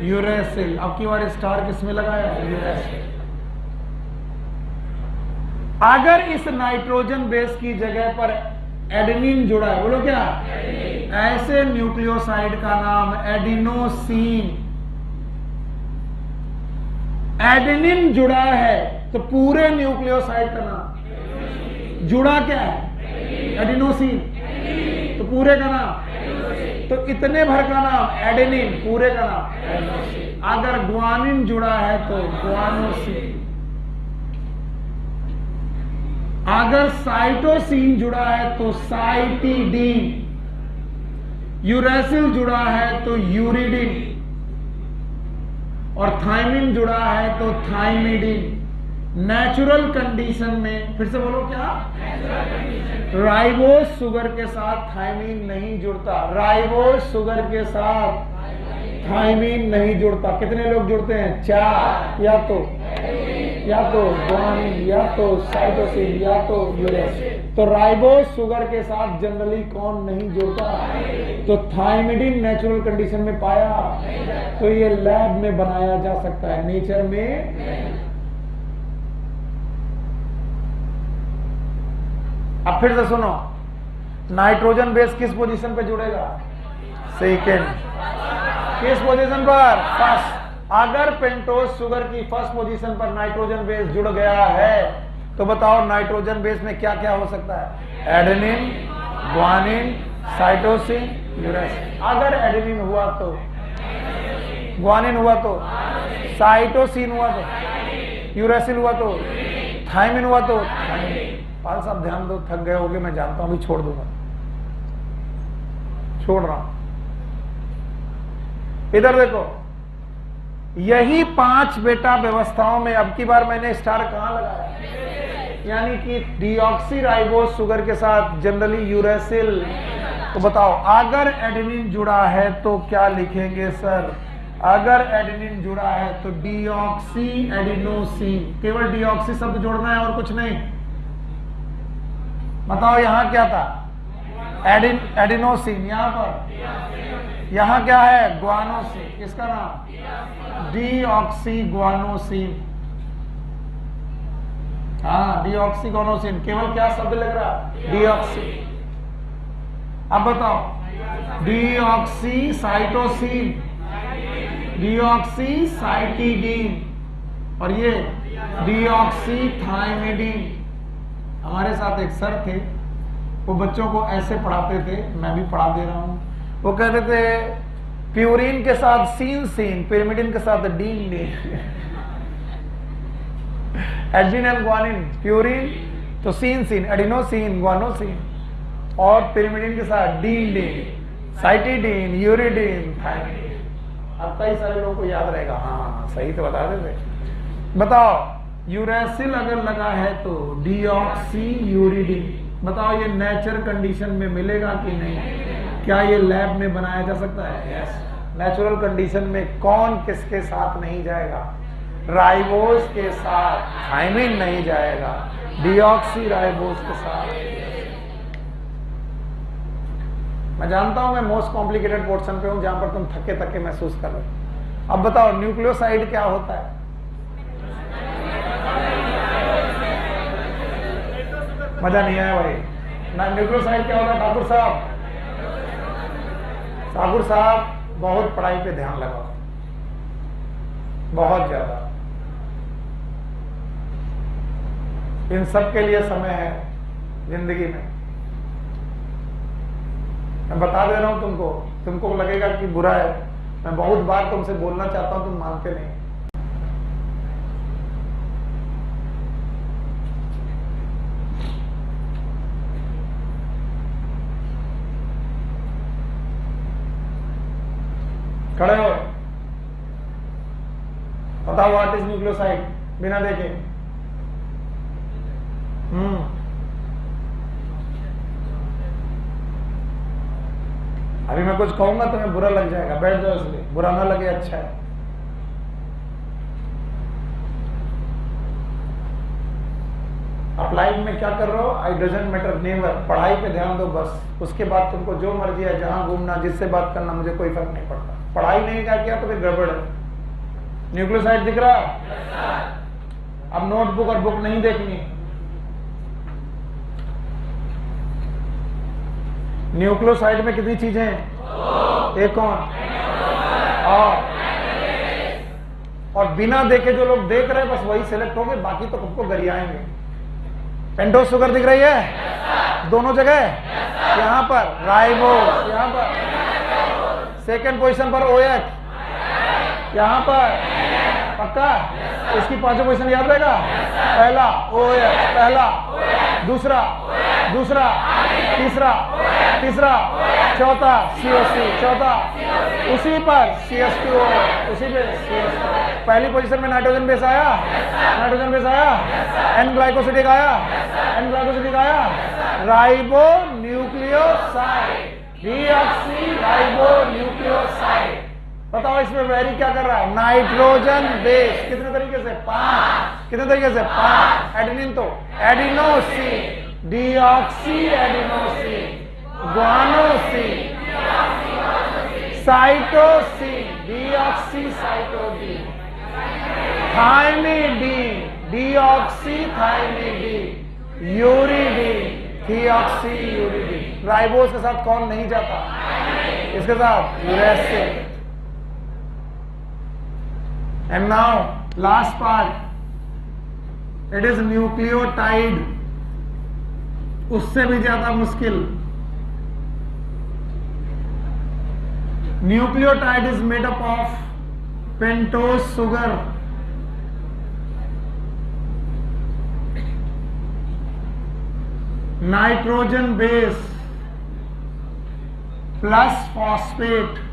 uracil. अब की बार स्टार किसमें लगाया? यूरेसिल। अगर इस नाइट्रोजन बेस की जगह पर एडेनिन जुड़ा है, बोलो क्या? ऐसे न्यूक्लियोसाइड का नाम एडिनोसिन। एडेनिन जुड़ा है तो पूरे न्यूक्लियोसाइड का नाम जुड़ा क्या है? एडिनोसिन। तो पूरे का नाम, तो इतने भर का नाम एडेनिन, पूरे का नाम। अगर ग्वानिन जुड़ा है तो ग्वानोसिन। अगर साइटोसिन जुड़ा है तो साइटिडीन। यूरेसिल जुड़ा है तो यूरिडिन और थाइमिन जुड़ा है तो थाइमिडिन। नेचुरल कंडीशन में, फिर से बोलो क्या? राइबोज शुगर के साथ थाइमिन नहीं जुड़ता। राइबोज शुगर के साथ थाइमिन नहीं जुड़ता। कितने लोग जुड़ते हैं? 4। या तो ग्वानिन, या तो साइटोसिन, या तो यूरेसिल। तो राइबोज शुगर के साथ जनरली कौन नहीं जुड़ता? तो थाइमिडिन नेचुरल कंडीशन में पाया तो ये लैब में बनाया जा सकता है, नेचर में। अब फिर से सुनो, नाइट्रोजन बेस किस पोजीशन पे जुड़ेगा? सेकेंड। किस पोजीशन पर? फर्स्ट। अगर पेंटोज शुगर की फर्स्ट पोजीशन पर नाइट्रोजन बेस जुड़ गया है तो बताओ नाइट्रोजन बेस में क्या क्या हो सकता है? Adenine, guanine, cytosine, uracil. अगर एडेनिन हुआ तो, ग्वानिन हुआ तो, साइटोसिन हुआ तो, यूरेसिल हुआ तो, थाइमिन हुआ तो। पाल साहब ध्यान दो, थक गए होगे मैं जानता हूं, अभी छोड़ दूंगा, छोड़ रहा हूं। इधर देखो, यही 5 बेटा व्यवस्थाओं में अब की बार मैंने स्टार कहां लगाया? यानी कि डीऑक्सी राइबोज शुगर के साथ जनरली यूरेसिल। तो बताओ अगर एडेनिन जुड़ा है तो क्या लिखेंगे सर? अगर एडेनिन जुड़ा है तो डीऑक्सी एडिनोसिन। केवल डीऑक्सी शब्द जोड़ना है और कुछ नहीं। बताओ यहां क्या था? एडिनोसिन। यहां पर, यहां क्या है? ग्वानोसिन। किसका नाम? Deoxy guanosine. हाँ, डीऑक्सी ग्वानोसिन। केवल क्या शब्द लग रहा? डीऑक्सी। अब बताओ, डीऑक्सी साइटोसिन, डीऑक्सी साइटिडीन और ये डीऑक्सी थाइमिडीन। हमारे साथ एक सर थे, वो बच्चों को ऐसे पढ़ाते थे, मैं भी पढ़ा दे रहा हूं। वो कहते थे प्यूरिन के साथ सीन सीन, पिरिमिडिन के साथ dean dean. Adenine and guanine, purine तो सीन सीन, एडिनोसिन, ग्वानोसिन और पिरिमिडिन के साथ dean dean, cytidine, uridine, thymine. अब कई सारे लोगों को याद रहेगा। हाँ सही तो बता देते। बताओ यूरेसिल अगर लगा है तो डीऑक्सी यूरिडिन। बताओ ये नेचर कंडीशन में मिलेगा कि नहीं? क्या ये लैब में बनाया जा सकता है? यस। नेचुरल कंडीशन में कौन किसके साथ नहीं जाएगा? राइबोज के साथ थाइमिन नहीं जाएगा, डीऑक्सी राइबोज के साथ। मैं जानता हूं मैं मोस्ट कॉम्प्लिकेटेड पोर्शन पे हूं जहां पर तुम थके थके महसूस कर रहे हो। अब बताओ न्यूक्लियोसाइड क्या होता है? मजा नहीं आया भाई ना? न्यूक्लियोसाइड क्या होता है ठाकुर साहब? ठाकुर साहब बहुत पढ़ाई पे ध्यान लगाओ, बहुत ज्यादा। इन सब के लिए समय है जिंदगी में। मैं बता दे रहा हूं तुमको, तुमको लगेगा कि बुरा है, मैं बहुत बार तुमसे बोलना चाहता हूं, तुम मानते नहीं। खड़े हो, बताओ व्हाट इज न्यूक्लियोसाइड बिना देखे। अभी मैं कुछ कहूंगा तुम्हें बुरा लग जाएगा, बैठ जाओ, इसलिए बुरा ना लगे अच्छा है। अप्लाइड में क्या कर रहे हो, आई डजंट मैटर, नेवर, पढ़ाई पे ध्यान दो बस। उसके बाद तुमको जो मर्जी है, जहां घूमना, जिससे बात करना, मुझे कोई फर्क नहीं पड़ता। पढ़ाई नहीं क्या किया तो फिर गड़बड़ है। न्यूक्लियोसाइड दिख रहा? अब नोटबुक और बुक नहीं देखनी। न्यूक्लियोसाइड में कितनी चीजें हैं? एक कौन? और बिना देखे जो लोग देख रहे हैं बस वही सिलेक्ट होंगे, बाकी तो खुद को गरियाएंगे। पेंटोज शुगर दिख रही है दोनों जगह, यहां पर राइबोस, यहां पर सेकेंड पोजीशन पर OH, यहां पर पक्का। इसकी पांचों पोजीशन याद रहेगा? पहला OH, पहला, दूसरा, दूसरा, तीसरा, तीसरा, चौथा COC, चौथा, उसी पर CH2O, उसी पे CH2। पहली पोजीशन में नाइट्रोजन बेस आया, नाइट्रोजन बेस आया, N ग्लाइकोसिडिक आया, N ग्लाइकोसिडिक आया, ribo nucleoside, deoxy ribo nucleoside. बताओ इसमें वेरी क्या कर रहा है? Nitrogen base. कितने तरीके से? 5। कितने तरीके से? 5। एडेनिन तो adenosine, deoxy adenosine, guanosine, cytosine, deoxy cytosine, thymidine, deoxy thymidine, uridine, deoxy uridine. Ribose के साथ कौन नहीं जाता? इसके साथ uracil. And now last part, it is nucleotide, उससे भी ज्यादा मुश्किल। Nucleotide is made up of pentose sugar, nitrogen base plus phosphate,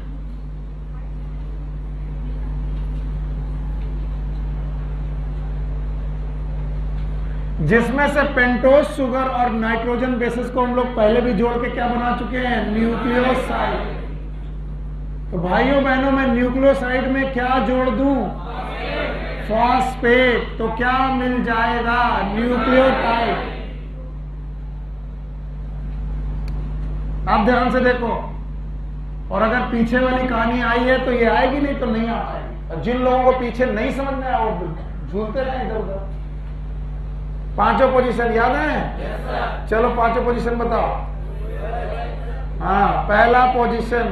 जिसमें से पेंटोज शुगर और नाइट्रोजन बेसिस को हम लोग पहले भी जोड़ के क्या बना चुके हैं? न्यूक्लियोसाइड। तो भाइयों बहनों, मैं न्यूक्लियोसाइड में क्या जोड़ दूं? फॉस्फेट। तो क्या मिल जाएगा? न्यूक्लियोटाइड। आप ध्यान से देखो, और अगर पीछे वाली कहानी आई है तो ये आएगी, नहीं तो नहीं आ पाएगी। जिन लोगों को पीछे नहीं समझ में आया वो झूलते रहे इधर उधर। पांचों पोजीशन याद है? yes, चलो पांचों पोजीशन बताओ। हाँ, पहला पोजीशन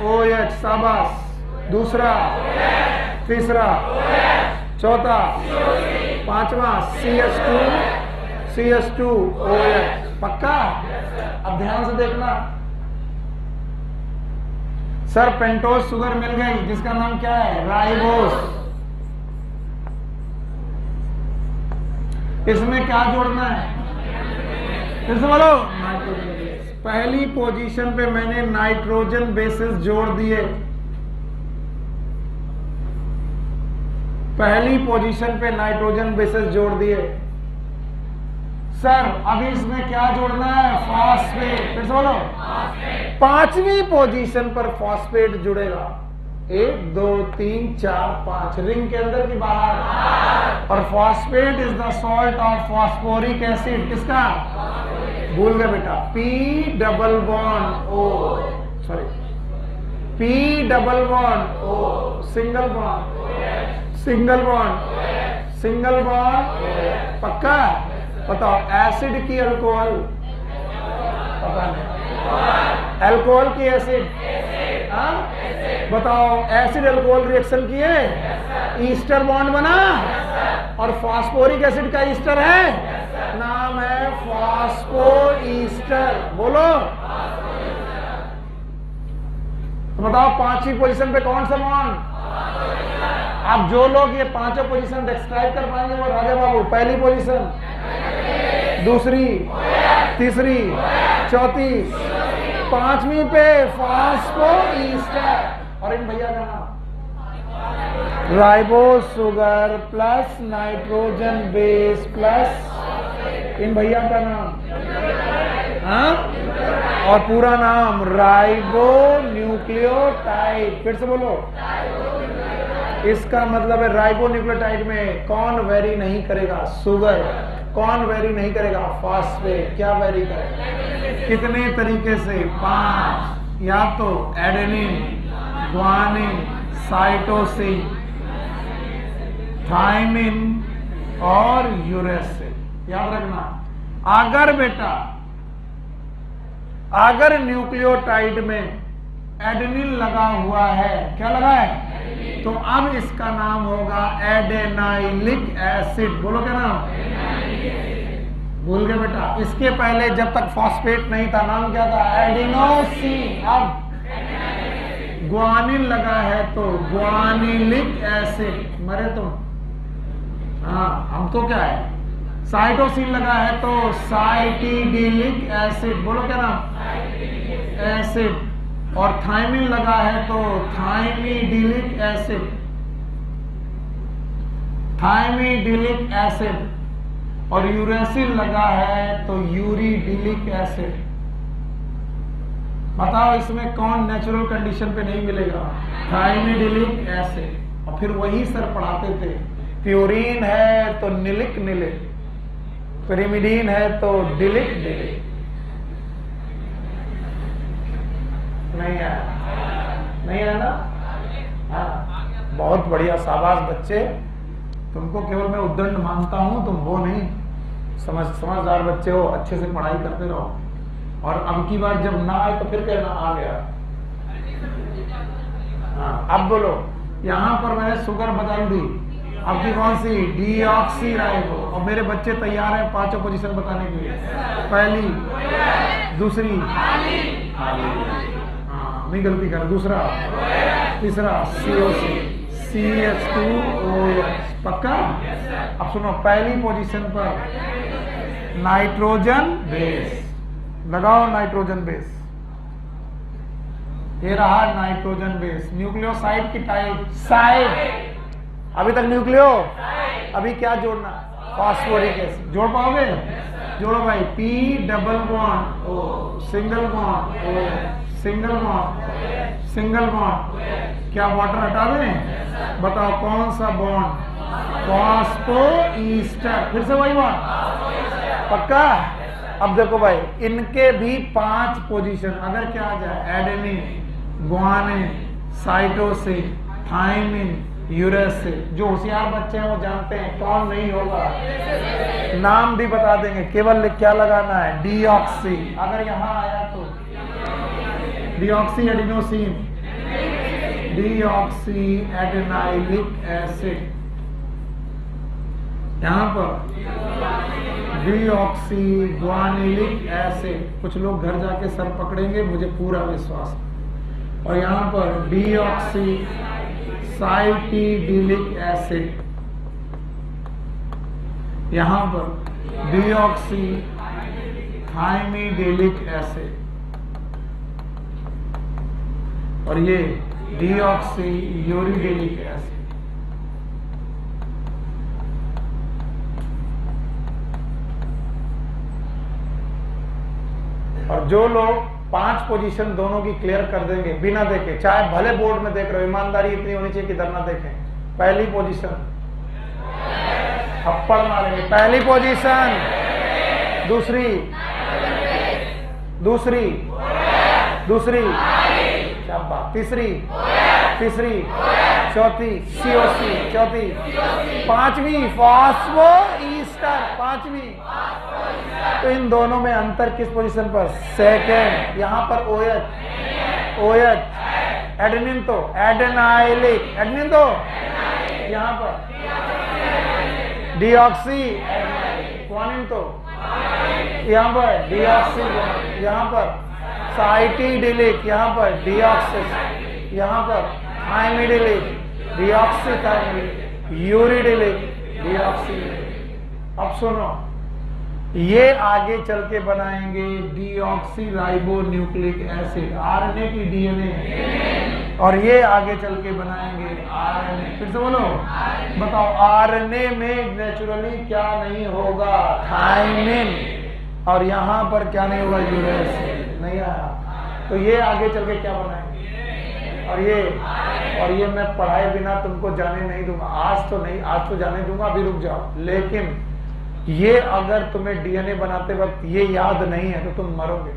OH, शाबाश। दूसरा, तीसरा, चौथा, पांचवा CH2 OH। पक्का? अब ध्यान से देखना। सर पेंटोज शुगर मिल गई, जिसका नाम क्या है? राइबोस। इसमें क्या जोड़ना है? फिर से बोलो। पहली पोजीशन पे मैंने नाइट्रोजन बेसिस जोड़ दिए। पहली पोजीशन पे नाइट्रोजन बेसिस जोड़ दिए। सर अभी इसमें क्या जोड़ना है? फॉस्फेट। फिर से बोलो। पांचवी पोजीशन पर फॉस्फेट जुड़ेगा। 1 2 3 4 5, रिंग के अंदर की बाहर। और phosphate is the salt of phosphoric acid. किसका? भूल गए बेटा। P double bond O, sorry, P double bond O, single bond, single bond, single bond. पक्का? बताओ एसिड की अल्कोहल? पता नहीं। अल्कोहल की एसिड? बताओ, एसिड अल्कोहल रिएक्शन किए, ईस्टर बॉन्ड बना, और फास्फोरिक एसिड का ईस्टर है, नाम है फास्फो ईस्टर। बोलो तो बताओ, पांचवी पोजीशन पे कौन सा बॉन्ड? अब जो लोग ये पांचों पोजीशन डिस्क्राइब कर पाएंगे वो राजा बाबू। पहली पोजीशन, दूसरी, तीसरी, चौथी, पांचवी पे फास्फो ईस्टर। और इन भैया का नाम ribo sugar plus nitrogen base plus, इन भैया का नाम, हाँ, और पूरा नाम राइबो न्यूक्लियोटाइड। फिर से बोलो, इसका मतलब है राइबो न्यूक्लियोटाइड में कौन वेरी नहीं करेगा? शुगर। कौन वेरी नहीं करेगा? फास्फेट। क्या वेरी करेगा? कितने तरीके से? 5, या तो एडेनिन, ग्वानिन, साइटोसिन, थाइमिन और यूरेसिल। याद रखना, अगर बेटा अगर न्यूक्लियोटाइड में एडेनिन लगा हुआ है, क्या लगा है? तो अब इसका नाम होगा एडेनाइलिक एसिड। बोलो क्या नाम? भूल गए बेटा? इसके पहले जब तक फॉस्फेट नहीं था नाम क्या था? एडिनोसिन। अब ग्वानिन लगा है तो ग्वानिलिक एसिड। मरे तुम? हाँ, हम तो क्या है? साइटोसिन लगा है तो साइटिडिलिक एसिड। बोलो क्या नाम? एसिड। और थाइमिन लगा है तो थाइमिडिलिक एसिड। थाइमिडिलिक एसिड। और यूरेसिल लगा है तो यूरिडिलिक एसिड। बताओ इसमें कौन नेचुरल कंडीशन पे नहीं मिलेगा? थाइमिडिलिक एसिड। और फिर वही सर पढ़ाते थे, प्यूरिन है तो निलिक निलिक, पिरिमिडीन है तो डिलिक डिलिक। नहीं आया? नहीं आया ना? हाँ, बहुत बढ़िया, शाबाश बच्चे। तुमको केवल मैं उद्दंड मानता हूं, तुम वो नहीं। समझदार बच्चे हो, अच्छे से पढ़ाई करते रहो। और अब की बार जब ना आए तो फिर कहना आ गया। हाँ, अब बोलो, यहां पर मैंने शुगर बदल दी। अब की कौन सी? Deoxy ribo. और मेरे बच्चे तैयार हैं पांचों पोजीशन बताने के लिए। पहली, दूसरी, नहीं गलती कर, दूसरा, तीसरा, COC, CH2OH। पक्का? अब सुनो, पहली पोजीशन पर नाइट्रोजन बेस लगाओ। नाइट्रोजन बेस, ये रहा नाइट्रोजन बेस। न्यूक्लियोसाइड की टाइप साइड। अभी तक न्यूक्लियो, अभी क्या जोड़ना? Phosphoric acid. जोड़ पाओगे? जोड़ो भाई। P double bond O, single bond O, single bond, single bond. क्या वाटर हटा दें? बताओ कौन सा बॉन्ड? Phospho Easter. फिर से वही बॉन्ड। पक्का? अब देखो भाई, इनके भी 5 पोजीशन। अगर क्या आ जाए? Adenine, guanine, cytosine, thymine, uracil. जो होशियार बच्चे हैं वो जानते हैं, कौन नहीं होगा? नाम भी बता देंगे, केवल क्या लगाना है? डीऑक्सी। अगर यहां आया तो डीऑक्सी एडिनोसिन, डीऑक्सी एडेनाइलिक एसिड। यहां पर डीऑक्सी ग्वानिलिक एसिड। कुछ लोग घर जाके सर पकड़ेंगे, मुझे पूरा विश्वास है। और यहां पर डीऑक्सी साइटिडिलिक एसिड। यहां पर डीऑक्सी थाइमिडिलिक एसिड। और ये डीऑक्सी यूरिडिलिक एसिड। और जो लोग 5 पोजीशन दोनों की क्लियर कर देंगे बिना देखे, चाहे भले बोर्ड में देख रहे हो, ईमानदारी इतनी होनी चाहिए कि इधर ना देखें। पहली पोजीशन थप्पड़ मारेंगे। पहली पोजीशन, दूसरी, दूसरी, दूसरी, क्या बात, तीसरी, तीसरी, चौथी, COC, चौथी, पांचवी फॉस्फो ईस्टर, पांचवी। तो इन दोनों में अंतर किस पोजीशन पर? सेकेंड। यहां पर OH, OH, एडेनिन तो एडेनाइलिक, एडेनिन तो यहाँ पर डीऑक्सी, ग्वानिन तो यहाँ पर डीऑक्सी, यहाँ पर साइटिडिलिक, यहाँ पर डीऑक्सिस, यहाँ पर थाइमिडिलिक, डीऑक्सी थाइमिडिलिक, यूरिडिलिक, डीऑक्सी। अब सुनो, ये आगे चल के बनाएंगे डीऑक्सी राइबोन्यूक्लिक एसिड, आरएनए की डीएनए, और ये आगे चल के बनाएंगे आरएनए। फिर से बोलो, बताओ आरएनए में नेचुरली क्या नहीं होगा? थाइमिन। और यहां पर क्या नहीं होगा? यूरेसिल नहीं आया। तो ये आगे चल के क्या बनाएंगे? और ये मैं पढ़ाए बिना तुमको जाने नहीं दूंगा। आज तो नहीं, आज तो जाने दूंगा, अभी रुक जाओ। लेकिन ये अगर तुम्हें डीएनए बनाते वक्त ये याद नहीं है तो तुम मरोगे।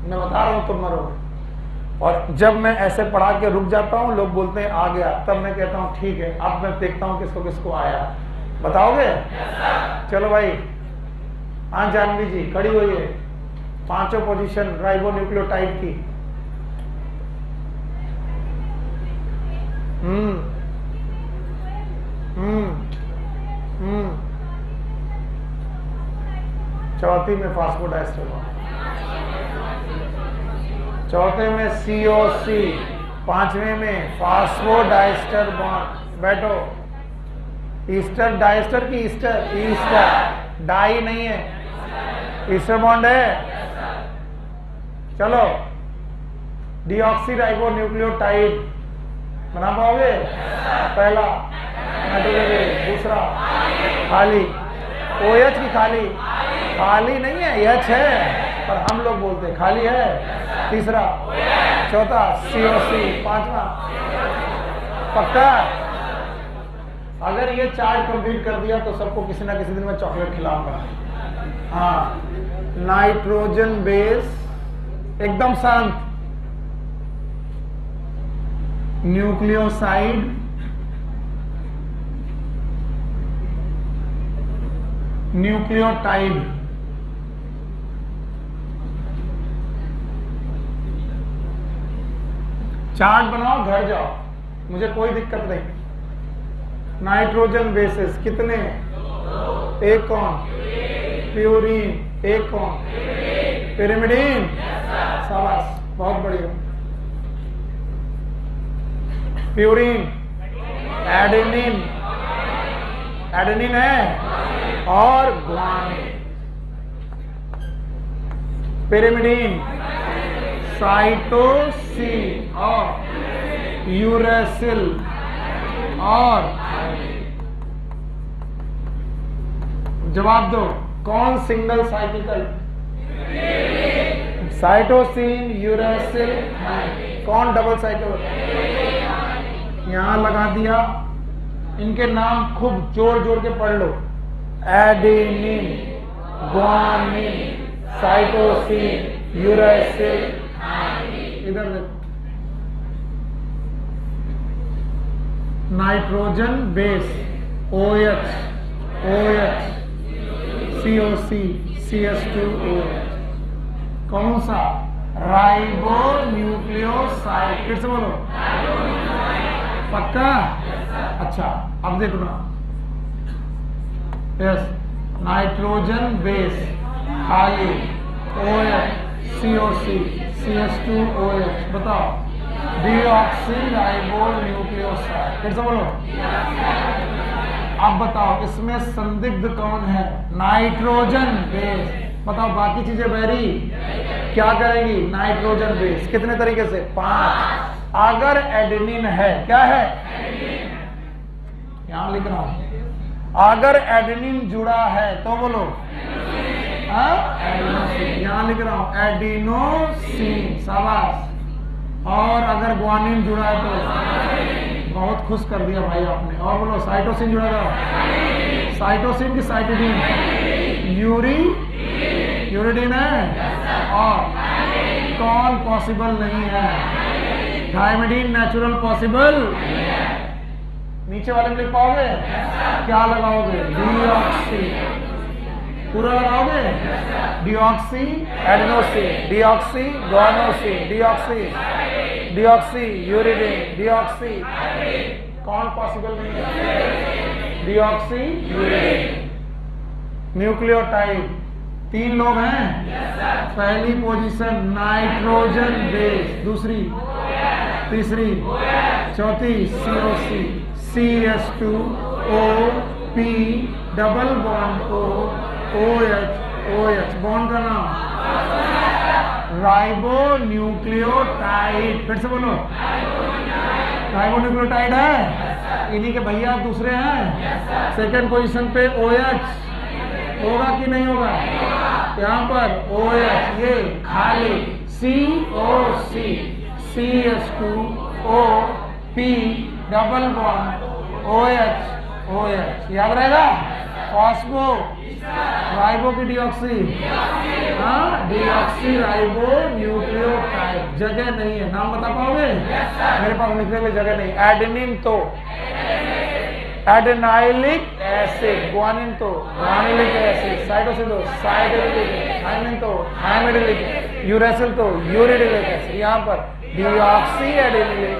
मैं बता रहा हूं, तुम मरोगे। और जब मैं ऐसे पढ़ा के रुक जाता हूं, लोग बोलते हैं आ गया, तब मैं कहता हूं ठीक है, अब मैं देखता हूं किसको किसको आया। बताओगे? चलो भाई, हाँ जानवी जी खड़ी हुई है। पांचों पोजीशन राइबोन्यूक्लियोटाइड की। चौथी में फास्फोडाइस्टर, चौथे में सीओसी, पांचवें में फास्फोडाइस्टर बॉन्ड। बैठो। ईस्टर डाइस्टर की ईस्टर, ईस्टर डाई नहीं है, ईस्टर बॉन्ड है। चलो, डीऑक्सी राइबोन्यूक्लियोटाइड बना पाओगे? पहला नाइट्रोजन, दूसरा खाली, OH की खाली, खाली नहीं है, H है पर हम लोग बोलते हैं खाली है। तीसरा, चौथा COC, पांचवा पक्का। अगर ये चार्ट कंप्लीट कर दिया तो सबको किसी ना किसी दिन मैं चॉकलेट खिलाऊंगा। हाँ, नाइट्रोजन बेस एकदम शांत, न्यूक्लियोसाइड, न्यूक्लियोटाइड, चार्ट बनाओ, घर जाओ, मुझे कोई दिक्कत नहीं। नाइट्रोजन बेसिस कितने? एक कौन? प्यूरीन। एक कौन? पिरिमिडीन। शाबाश, बहुत बढ़िया। प्यूरीन, एडेनिन, एडेनिन है, और ग्वानिन। पिरिमिडीन, साइटोसिन और यूरेसिल और जवाब दो, कौन सिंगल साइक्लिकल? Cytosine, uracil. कौन डबल साइकिल? यहां लगा दिया। इनके नाम खूब जोर जोर के पढ़ लो। Adenine, guanine, cytosine, uracil. इधर देखो, nitrogen base OH, OH, COC, CS2OH। कौन सा? Ribonucleoside. फिर से बोलो, पक्का? अच्छा, अब देखो ना, यस, नाइट्रोजन बेस खाली OH, COC, CS2OH। बताओ, डीऑक्सी राइबो न्यूक्लियोसाइड। फिर से बोलो। अब बताओ, इसमें संदिग्ध कौन है? Nitrogen base. बताओ, बाकी चीजें वेरी क्या करेंगी? Nitrogen base. कितने तरीके से? 5। अगर एडेनिन है, क्या है? यहां लिख रहा हूं, अगर एडेनिन जुड़ा है तो बोलो, एडिनोसिन। यहां लिख रहा हूं, एडिनोसिन। शाबाश। और अगर ग्वानिन जुड़ा है तो बहुत खुश कर दिया भाई आपने। और बोलो, साइटोसिन जुड़ा था, साइटोसिन की साइटोसिन, यूरिडिन है, और कौन पॉसिबल नहीं है? Thymidine natural possible. नीचे वाले में लिख पाओगे? क्या लगाओगे? डीऑक्सी। पूरा लगाओगे? Deoxy adenosine, deoxy guanosine, deoxy deoxy uridine, deoxy कौन पॉसिबल नहीं है? Deoxy uridine. न्यूक्लियोटाइड 3 लोग हैं। पहली पोजीशन नाइट्रोजन बेस, दूसरी, तीसरी, चौथी COC, CH2O P double bond O OH bond का नाम राइबो न्यूक्लियोटाइड। फिर से बोलो, राइबो न्यूक्लियोटाइड है। इन्हीं के भैया दूसरे हैं। सेकेंड पोजीशन पे OH होगा कि नहीं होगा? यहाँ पर OH ये खाली COC CH2O P double bond OH याद रहेगा। फॉस्फो राइबो की डिऑक्सी, हाँ डिऑक्सी राइबो न्यूक्लियोटाइड। जगह नहीं है, नाम बता पाओगे? मेरे पास लिखने के लिए जगह नहीं। एडेनिन तो एडेनाइलिक एसिड, ग्वानिन तो ग्वानिलिक एसिड, साइटोसिन तो साइटोसिलिक, थायमिन तो थायमिडिलिक, यूरेसिल तो यूरिडिलिक एसिड। यहाँ पर deoxy adenylic,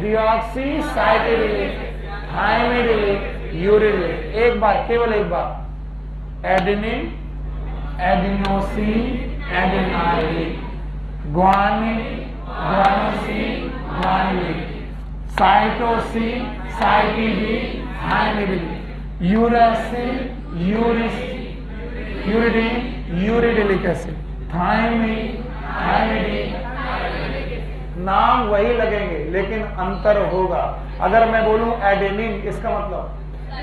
deoxy cytidylic, thymidylic, uridylic. एक बार, केवल एक बार। Adenine, adenosine, adenylic, guanine, guanosine, guanylic, cytosine, cytidylic, thymidylic, uracil, uridine, uridylic acid, thymine, thymidine. नाम वही लगेंगे लेकिन अंतर होगा। अगर मैं बोलूं एडेनिन, इसका मतलब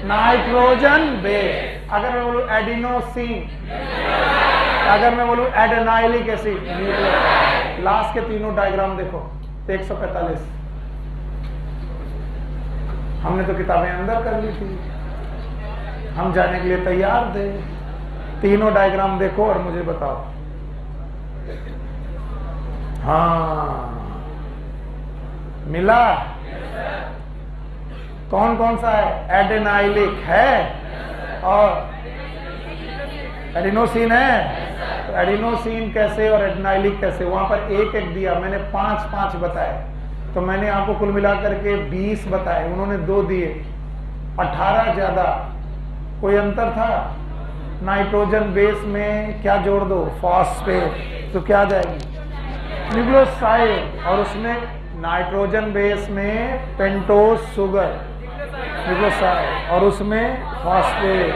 नाइट्रोजन बेस। अगर मैं बोलूं एडिनोसिन, अगर मैं बोलूं एडेनाइलिक एसिड, न्यूक्लियोटाइड। लास्ट के तीनों डायग्राम देखो। 145 हमने तो किताबें अंदर कर ली थी, हम जाने के लिए तैयार थे। तीनों डायग्राम देखो और मुझे बताओ। हाँ मिला? कौन कौन सा है? एडेनाइलिक है और एडिनोसिन है। तो एडिनोसिन कैसे और एडेनाइलिक कैसे? वहां पर एक एक दिया, मैंने 5 बताए। तो मैंने आपको कुल मिलाकर के 20 बताए, उन्होंने 2 दिए, 18 ज्यादा। कोई अंतर था? नाइट्रोजन बेस में क्या जोड़ दो? फॉस्फेट, तो क्या आ जाएगी? न्यूक्लियोसाइड। और उसमें नाइट्रोजन बेस में पेंटोज शुगर, न्यूक्लियोसाइड, और उसमें phosphate,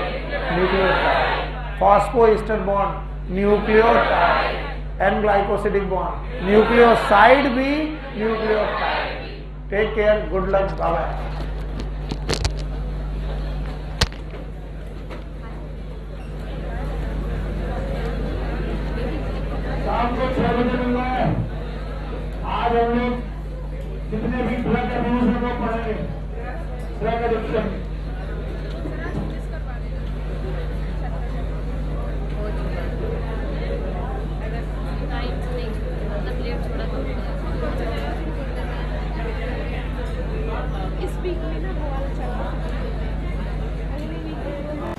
nucleotide. Phospho ester bond, nucleotide. N glycosidic bond, nucleoside भी nucleotide. Take care, good luck, bye bye. शाम को 6 बजे मिल रहा है। आज हम लोग जितने भी ड्रग अब्यूज है वो पढ़ेंगे। ड्रग एडिक्शन,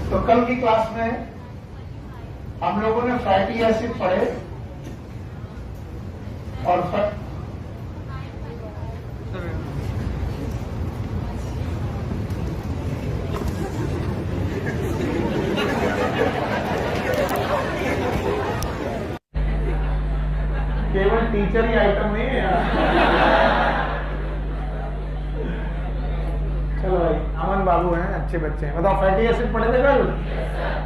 तो कल की क्लास में हम लोगों ने फैटी एसिड पढ़े और केवल टीचर ही आइटम नहीं है यार। चलो भाई, अमन बाबू हैं, अच्छे बच्चे हैं। बताओ, फैटी एसिड पढ़े थे कल?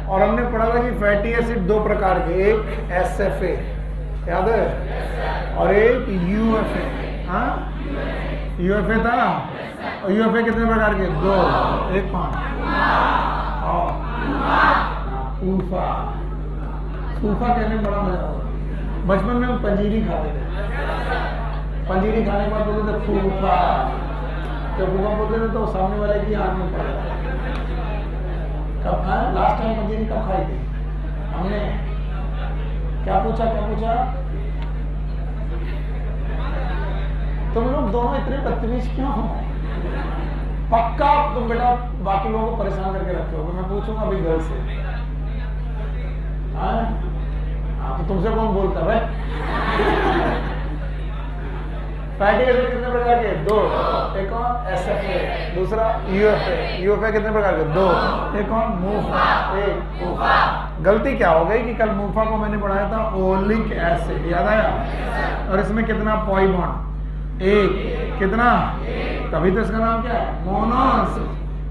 और हमने पढ़ा था कि फैटी एसिड 2 प्रकार के, एक SFA याद है, और एक UFA। हाँ UFA था, और UFA कितने प्रकार के? 2, एक 5 और ऊफा। ऊफा कहने में बड़ा मजा आता। बचपन में हम पंजीरी खाते थे। पंजीरी खाने के बाद बोलते थे फूफा। जब फूफा बोलते थे तो सामने वाले की आंख में पड़ा। कब खाया लास्ट टाइम पंजीरी? कब खाई थी हमने? क्या पूछा? तुम लोग दोनों इतने बदतमीज क्यों हो? पक्का तुम बेटा बाकी लोगों को परेशान करके रखे हो। मैं पूछूंगा अभी घर से। हाँ, तो तुमसे कौन बोलता है फैटी एसिड कितने प्रकार के? दो। एक कौन? एसएफए, दूसरा यूएफए। यूएफए कितने प्रकार के? दो। एक कौन? मूफा, एक मूफा। गलती क्या हो गई कि कल मूफा को मैंने पढ़ाया था ओलिक एसिड, याद आया? और इसमें कितना पॉई बॉन्ड? एक। कितना? तभी तो इसका नाम क्या है? मोनो।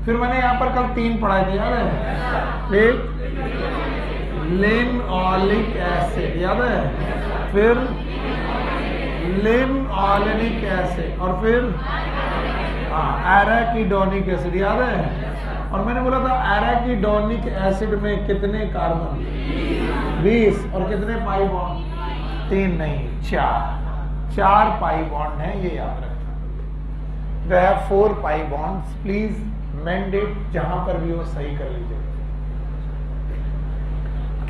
फिर मैंने यहाँ पर कल 3 पढ़ाए थे, याद है? एक लिनओलिक एसिड, याद है? फिर लिनओलेनिक एसिड, और फिर एराकिडोनिक एसिड, याद है? और मैंने बोला था एराकिडोनिक एसिड में कितने कार्बन? 20। और कितने पाई बॉन्ड? 3 नहीं, 4 पाई बॉन्ड है, ये याद रखना। They have 4 pi bonds. Please mend it, जहां पर भी हो सही कर लीजिए।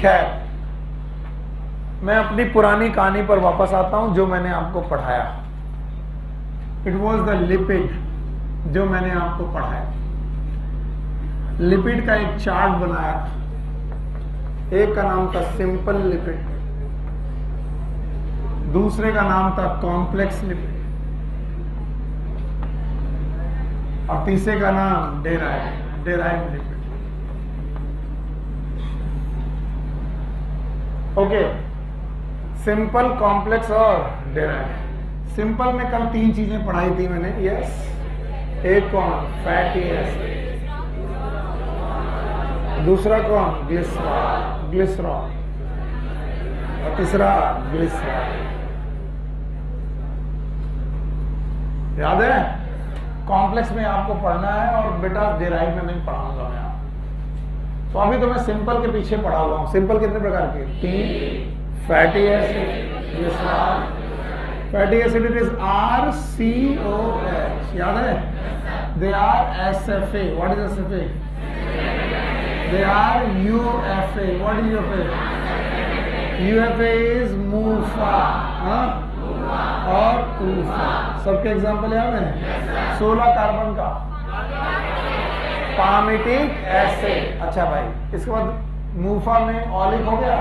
खैर, मैं अपनी पुरानी कहानी पर वापस आता हूं जो मैंने आपको पढ़ाया। इट वॉज द लिपिड, जो मैंने आपको पढ़ाया। लिपिड का एक चार्ट बनाया था। एक का नाम था सिंपल लिपिड, दूसरे का नाम था कॉम्प्लेक्स लिपिड, और तीसरे का नाम derive lipid. Okay, simple, complex और डेराइव। सिंपल में कल 3 चीजें पढ़ाई थी मैंने, यस। एक कौन? फैटी एसिड, दूसरा कौन? ग्लिसरॉल, और तीसरा ग्लिसरॉल। याद है? कॉम्प्लेक्स में आपको पढ़ना है, और बेटा डेराइव में नहीं पढ़ाऊंगा मैं। तो अभी तो मैं सिंपल के पीछे पढ़ा हुआ हूं। सिंपल कितने प्रकार के? 3। Fatty acid, glycerol. Fatty acid it is RCOH, याद है? They are SFA। What is SFA? They are UFA। What is UFA? UFA is MUFA, और ऊफा। सबके एग्जाम्पल याद है? 16 कार्बन का पामिटिक एसिड। अच्छा भाई, इसके बाद मूफा में ऑलिक हो गया,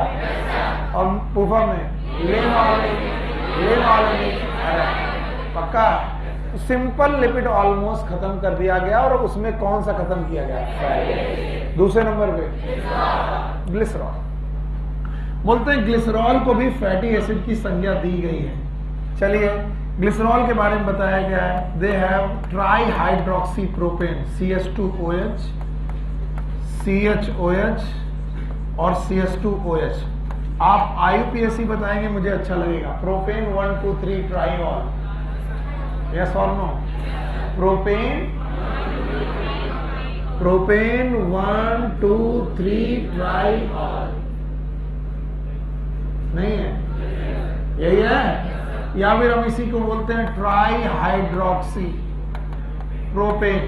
और मूफा में लिनओलिक। पक्का? सिंपल लिपिड ऑलमोस्ट खत्म कर दिया गया, और उसमें कौन सा खत्म किया गया? दूसरे नंबर पे ग्लिसरॉल। बोलते हैं ग्लिसरॉल को भी फैटी एसिड की संज्ञा दी गई है। चलिए, ग्लिसरॉल के बारे में बताया गया है। They have try hydroxy propane, CH2OH, CHOH और CH2OH। आप IUPAC बताएंगे, मुझे अच्छा लगेगा। प्रोपेन 1 2 3 ट्राइऑल, यस और नो? प्रोपेन 1 2 3 ट्राइऑल नहीं है? यही है? या फिर हम इसी को बोलते हैं ट्राई हाइड्रोक्सी प्रोपेन।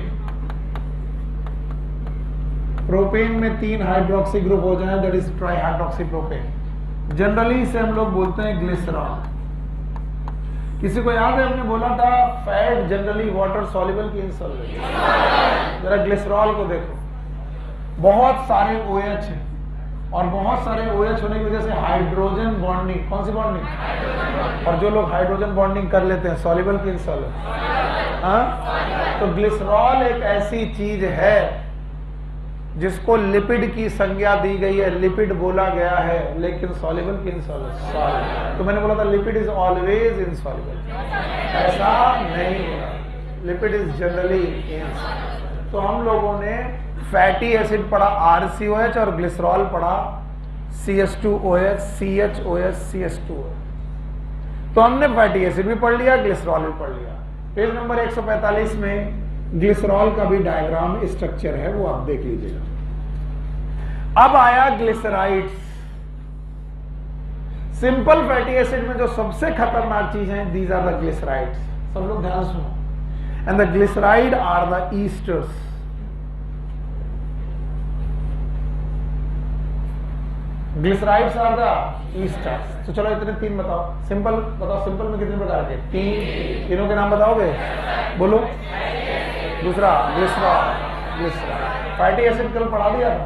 प्रोपेन में 3 हाइड्रोक्सी ग्रुप हो जाए, that is try hydroxy propane. Generally इसे हम लोग बोलते हैं ग्लिसरॉल। किसी को याद है हमने बोला था फैट जनरली वाटर सॉल्युबल की इनसॉल्युबल? जरा ग्लिसरॉल को देखो, बहुत सारे OH हैं, और बहुत सारे OH होने की वजह से हाइड्रोजन बॉन्डिंग, कौन सी बॉन्डिंग? और जो लोग हाइड्रोजन बॉन्डिंग कर लेते हैं, सॉल्युबल की इनसॉल्युबल? हाँ, तो ग्लिसरॉल एक ऐसी चीज है जिसको लिपिड की संज्ञा दी गई है, लिपिड बोला गया है, लेकिन सॉल्युबल की इनसॉल्युबल। तो मैंने बोला था लिपिड इज ऑलवेज इनसॉल्युबल, ऐसा नहीं होगा। Lipid is generally insoluble. तो हम लोगों ने फैटी एसिड पढ़ा RCOH, और ग्लिसरॉल पढ़ा CH2OH, CHOH, CH2OH। तो हमने फैटी एसिड भी पढ़ लिया, ग्लिसरॉल भी पढ़ लिया। पेज नंबर 145 में ग्लिसरॉल का भी डायग्राम स्ट्रक्चर है, वो आप देख लीजिएगा। अब आया ग्लिसराइड्स। सिंपल फैटी एसिड में जो सबसे खतरनाक चीज है, दीज आर द ग्लिसराइड्स। सब लोग ध्यान सुनो। And the glyceride are the esters. Glycerides are the esters. तो चलो इतने 3 बताओ। सिंपल बताओ, सिंपल में कितने प्रकार के? 3। तीनों के नाम बताओगे? बोलो। दूसरा ग्लिसरॉल। फैटी एसिड कल पढ़ा दिया था,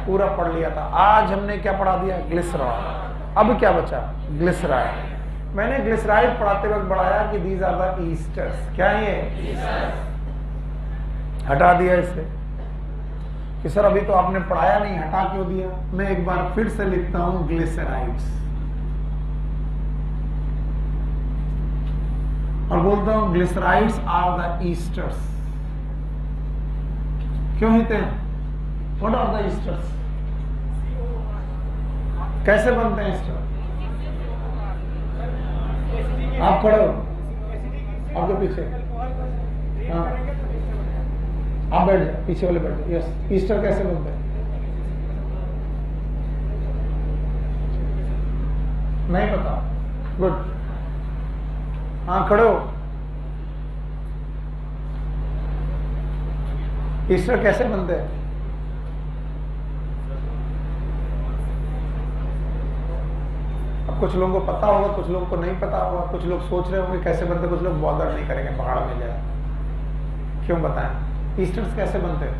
पूरा पढ़ लिया था। आज हमने क्या पढ़ा दिया? ग्लिसरॉल। अब क्या बचा? ग्लिसराइड। मैंने ग्लिसराइड पढ़ाते वक्त बढ़ाया कि दीज आर द ईस्टर्स। क्या है ये? हटा दिया इसे कि सर अभी तो आपने पढ़ाया नहीं, हटा क्यों दिया? मैं एक बार फिर से लिखता हूं ग्लिसराइड्स और बोलता हूं ग्लिसराइड्स आर द ईस्टर्स। क्यों होते हैं? What are the esters? कैसे बनते हैं ईस्टर? आप खड़े हो, आपके पीछे, हाँ आप बैठ जाओ, पीछे वाले बैठ जाओ। यस, ईस्टर कैसे बनते हैं? नहीं पता? गुड, हाँ खड़े हो। ईस्टर कैसे बनते हैं? अब कुछ लोगों को पता होगा, कुछ लोगों को नहीं पता होगा, कुछ लोग सोच रहे होंगे कैसे बनते, कुछ लोग बॉदर नहीं करेंगे, पहाड़ में जाए। क्यों बताएं ईस्टर्स कैसे बनते हैं?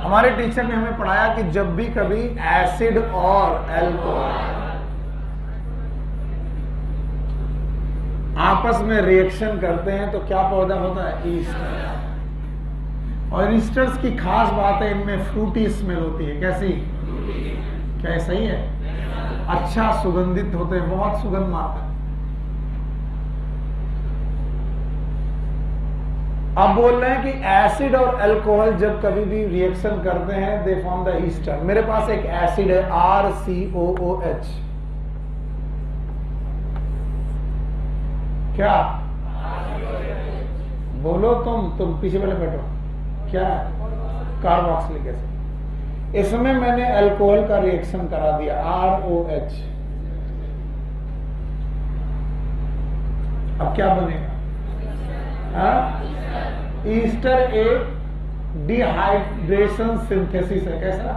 हमारे टीचर ने हमें पढ़ाया कि जब भी कभी एसिड और एल्कोहल आपस में रिएक्शन करते हैं तो क्या पौधा होता है? ईस्टर। और ईस्टर्स की खास बात है, इनमें फ्रूटी स्मेल होती है। कैसी? क्या ये सही है? अच्छा सुगंधित होते हैं, बहुत सुगंध मारते हैं। अब बोल रहे हैं कि एसिड और अल्कोहल जब कभी भी रिएक्शन करते हैं दे फॉर्म द ईस्टर। मेरे पास एक एसिड है RCOOH। क्या बोलो? तुम पीछे वाले बैठो। क्या? Carboxylic acid. इसमें मैंने अल्कोहल का रिएक्शन करा दिया ROH। अब क्या बनेगा? ईस्टर एक डिहाइड्रेशन सिंथेसिस है। कैसा?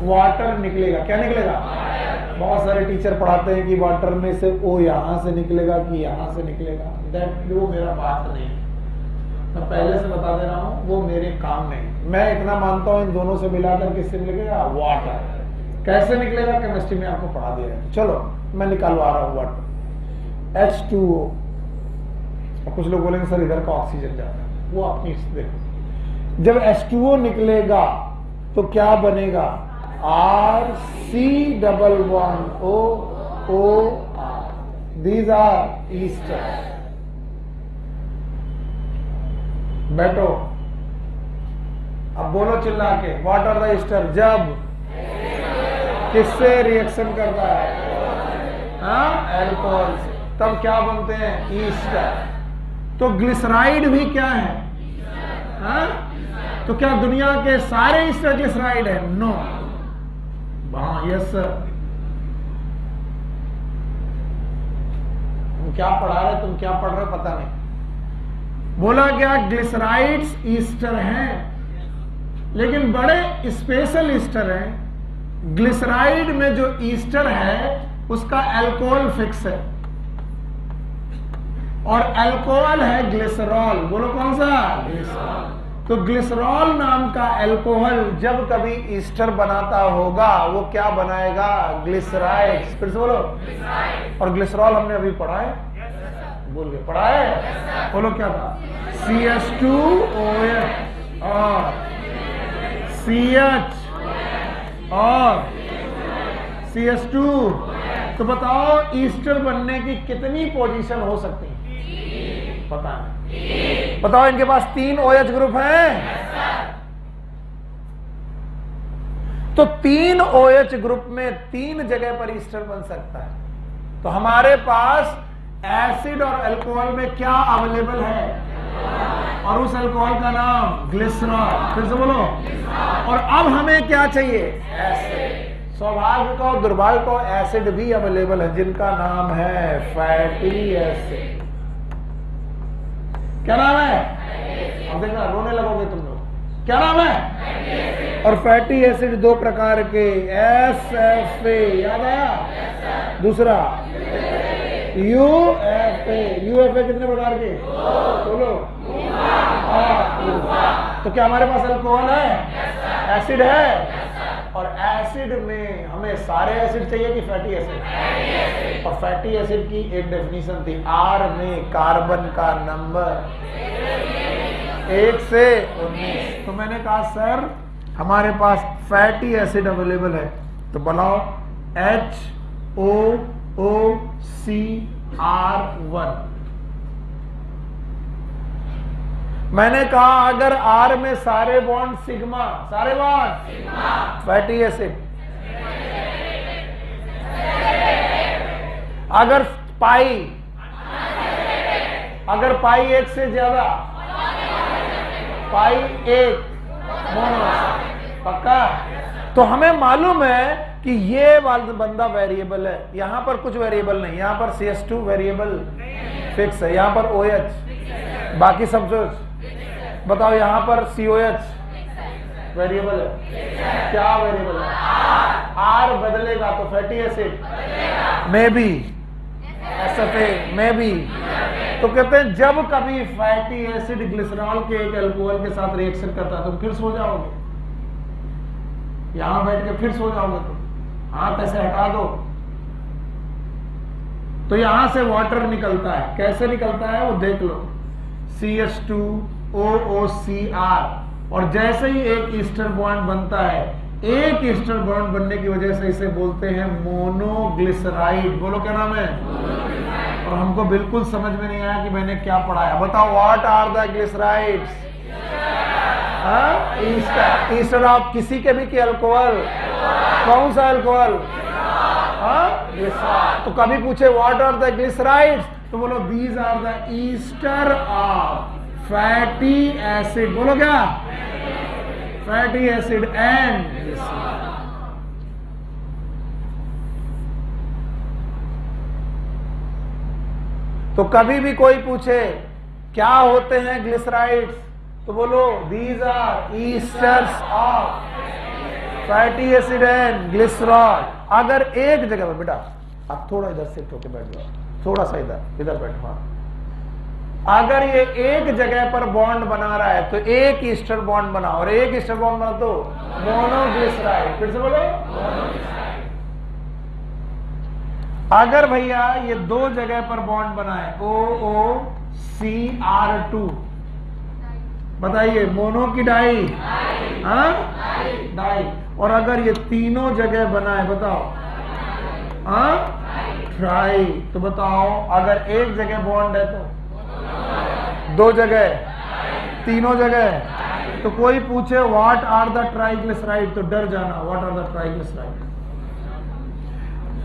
वाटर निकलेगा। क्या निकलेगा? बहुत सारे टीचर पढ़ाते हैं कि वाटर में से ओ यहां से निकलेगा कि यहां से निकलेगा। दैट वो मेरा बात नहीं, मैं पहले से बता दे रहा हूं, वो मेरे काम नहीं। मैं इतना मानता हूं इन दोनों से मिलाकर किससे निकलेगा? वाटर। कैसे निकलेगा? केमिस्ट्री में आपको पढ़ा दिया है। चलो मैं निकालवा रहा हूं वाटर, H2O। और कुछ लोग बोलेंगे सर इधर का ऑक्सीजन जाता है, वो अपनी देखो। जब H2O निकलेगा तो क्या बनेगा? RC11OOR। These are ester. बैठो, अब बोलो चिल्ला के, व्हाट आर द ईस्टर? जब किससे रिएक्शन करता है? अल्कोहल से। तब क्या बनते हैं? ईस्टर। तो ग्लिसराइड भी क्या है? तो क्या दुनिया के सारे ईस्टर ग्लिसराइड है? नो। हाँ, यस सर। तुम क्या पढ़ा रहे, तुम क्या पढ़ रहे पता नहीं। बोला गया ग्लिसराइड्स ईस्टर हैं, लेकिन बड़े स्पेशल ईस्टर हैं। ग्लिसराइड में जो ईस्टर है उसका अल्कोहल फिक्स है और अल्कोहल है ग्लिसरॉल। बोलो कौन सा? ग्लिसरॉल। तो ग्लिसरॉल नाम का अल्कोहल जब कभी ईस्टर बनाता होगा वो क्या बनाएगा? ग्लिसराइड। फिर से बोलो। और ग्लिसरॉल हमने अभी पढ़ा है, बोल गए पढ़ा है। बोलो क्या था? CH2OH और CH और CH2। तो बताओ ईस्टर बनने की कितनी पोजीशन हो सकती है? पता नहीं। बताओ इनके पास 3 OH ग्रुप हैं। तो 3 OH ग्रुप में 3 जगह पर ईस्टर बन सकता है। तो हमारे पास एसिड और अल्कोहल में क्या अवेलेबल है? और उस अल्कोहल का नाम ग्लिसरॉल। फिर से बोलो। और अब हमें क्या चाहिए? एसिड। सौभाग्य को दुर्भाग्य को एसिड भी अवेलेबल है जिनका नाम है फैटी एसिड। क्या नाम है? अब देखना रोने लगोगे तुम लोग। क्या नाम है? और फैटी एसिड 2 प्रकार के, SFA याद आया? दूसरा UFA कितने प्रकार के? बोलो। तो क्या हमारे पास अल्कोहल है? एसिड है? और एसिड में हमें सारे एसिड चाहिए कि फैटी एसिड? और फैटी एसिड की एक डेफिनेशन थी, R में कार्बन का नंबर 1 से 19। तो मैंने कहा सर हमारे पास फैटी एसिड अवेलेबल है, तो बनाओ HOOCR1। मैंने कहा अगर R में सारे बॉन्ड सिग्मा, सारे बॉन्ड फैटी एसिड, अगर पाई, अगर पाई 1 से ज्यादा, पाई 1 मोनो, पक्का? तो हमें मालूम है कि ये वाला बंदा वेरिएबल है, यहां पर कुछ वेरिएबल नहीं, यहां पर CS2 वेरिएबल फिक्स है, यहां पर OH, बाकी सब जो बताओ, यहां पर COH वेरिएबल है, क्या वेरिएबल है? R बदलेगा तो फैटी एसिड में भी, SFA में भी। तो कहते हैं जब कभी फैटी एसिड ग्लिसरॉल के एक अल्कोहल के साथ रिएक्शन करता है तो फिर सो जाओगे, यहां बैठ के फिर सो जाओगे, तो हाथ ऐसे हटा दो तो यहां से वाटर निकलता है। कैसे निकलता है वो देख लो, CH2OOCR, और जैसे ही एक ईस्टर बॉन्ड बनता है, एक ईस्टर बॉन्ड बनने की वजह से इसे बोलते हैं मोनोग्लिसराइड। बोलो क्या नाम है? और हमको बिल्कुल समझ में नहीं आया कि मैंने क्या पढ़ाया। बताओ what are the glycerides? Ester, ester of किसी के भी अल्कोहल, कौन सा अल्कोहल? तो कभी पूछे व्हाट आर द ग्लिसराइड्स, तो बोलो these are the ester of fatty acid. बोलो क्या? Fatty acid and glycerol. तो कभी भी कोई पूछे क्या होते हैं ग्लिसराइड्स, तो बोलो these are esters of fatty acid and glycerol. अगर एक जगह पर, बेटा आप थोड़ा इधर शिफ्ट होके बैठ जाओ, थोड़ा सा इधर बैठो। अगर ये एक जगह पर बॉन्ड बना रहा है तो एक ईस्टर बॉन्ड बना, और एक ईस्टर बॉन्ड बना तो मोनोग्लिसराइड। फिर से बोलो। अगर भैया ये दो जगह पर बॉन्ड बना है, OOCR2, बताइए मोनो की डाई? डाई। और अगर ये तीनों जगह बना है, बताओ ट्राई। तो बताओ अगर एक जगह बॉन्ड है तो दो जगह, तीनों जगह। तो कोई पूछे व्हाट आर द ट्राइग्लिसराइड, तो डर जाना, what are the triglyceride?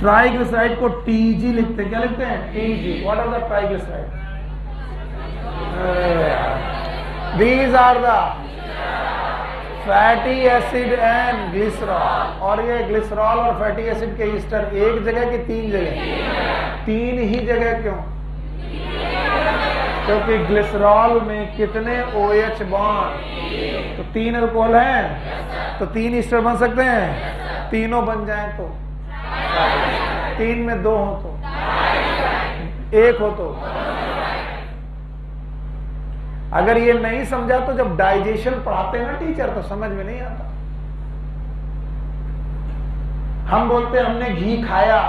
Triglyceride को TG लिखते हैं। क्या लिखते हैं? TG। What are the triglyceride? These are the fatty acid and glycerol. और ये ग्लिसरॉल और फैटी एसिड के ईस्टर एक जगह की तीन जगह? तीन ही जगह। क्यों? क्योंकि ग्लिसरॉल में कितने OH बॉन्ड? तो तीन अल्कोहल हैं, तो तीन ईस्टर बन सकते हैं। तीनों बन जाएं तो, तीन में दो हो तो, एक हो तो। अगर ये नहीं समझा तो जब डाइजेशन पढ़ाते हैं ना टीचर, तो समझ में नहीं आता। हम बोलते हमने घी खाया,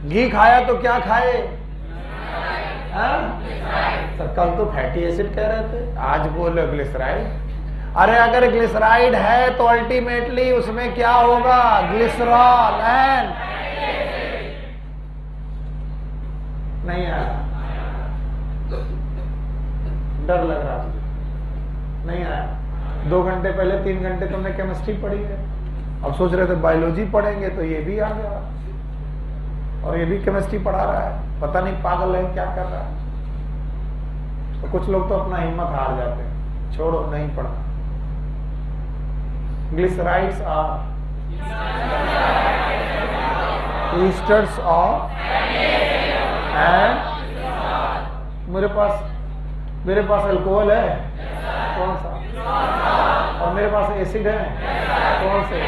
घी खाया तो क्या खाए? सर कल तो फैटी एसिड कह रहे थे, आज बोलो ग्लिसराइड। अरे अगर ग्लिसराइड है तो अल्टीमेटली उसमें क्या होगा? ग्लिसरॉल एंड नहीं आया। डर लग रहा मुझे, नहीं आया। 2 घंटे पहले 3 घंटे तुमने केमिस्ट्री पढ़ी है, अब सोच रहे थे बायोलॉजी पढ़ेंगे, तो ये भी आ गया और ये भी केमिस्ट्री पढ़ा रहा है। पता नहीं पागल है क्या कर रहा है। तो कुछ लोग तो अपना हिम्मत हार जाते हैं, छोड़ो नहीं पढ़ना। Glycerides are esters of and, मेरे पास अल्कोहल है, कौन सा? और मेरे पास एसिड है, कौन से?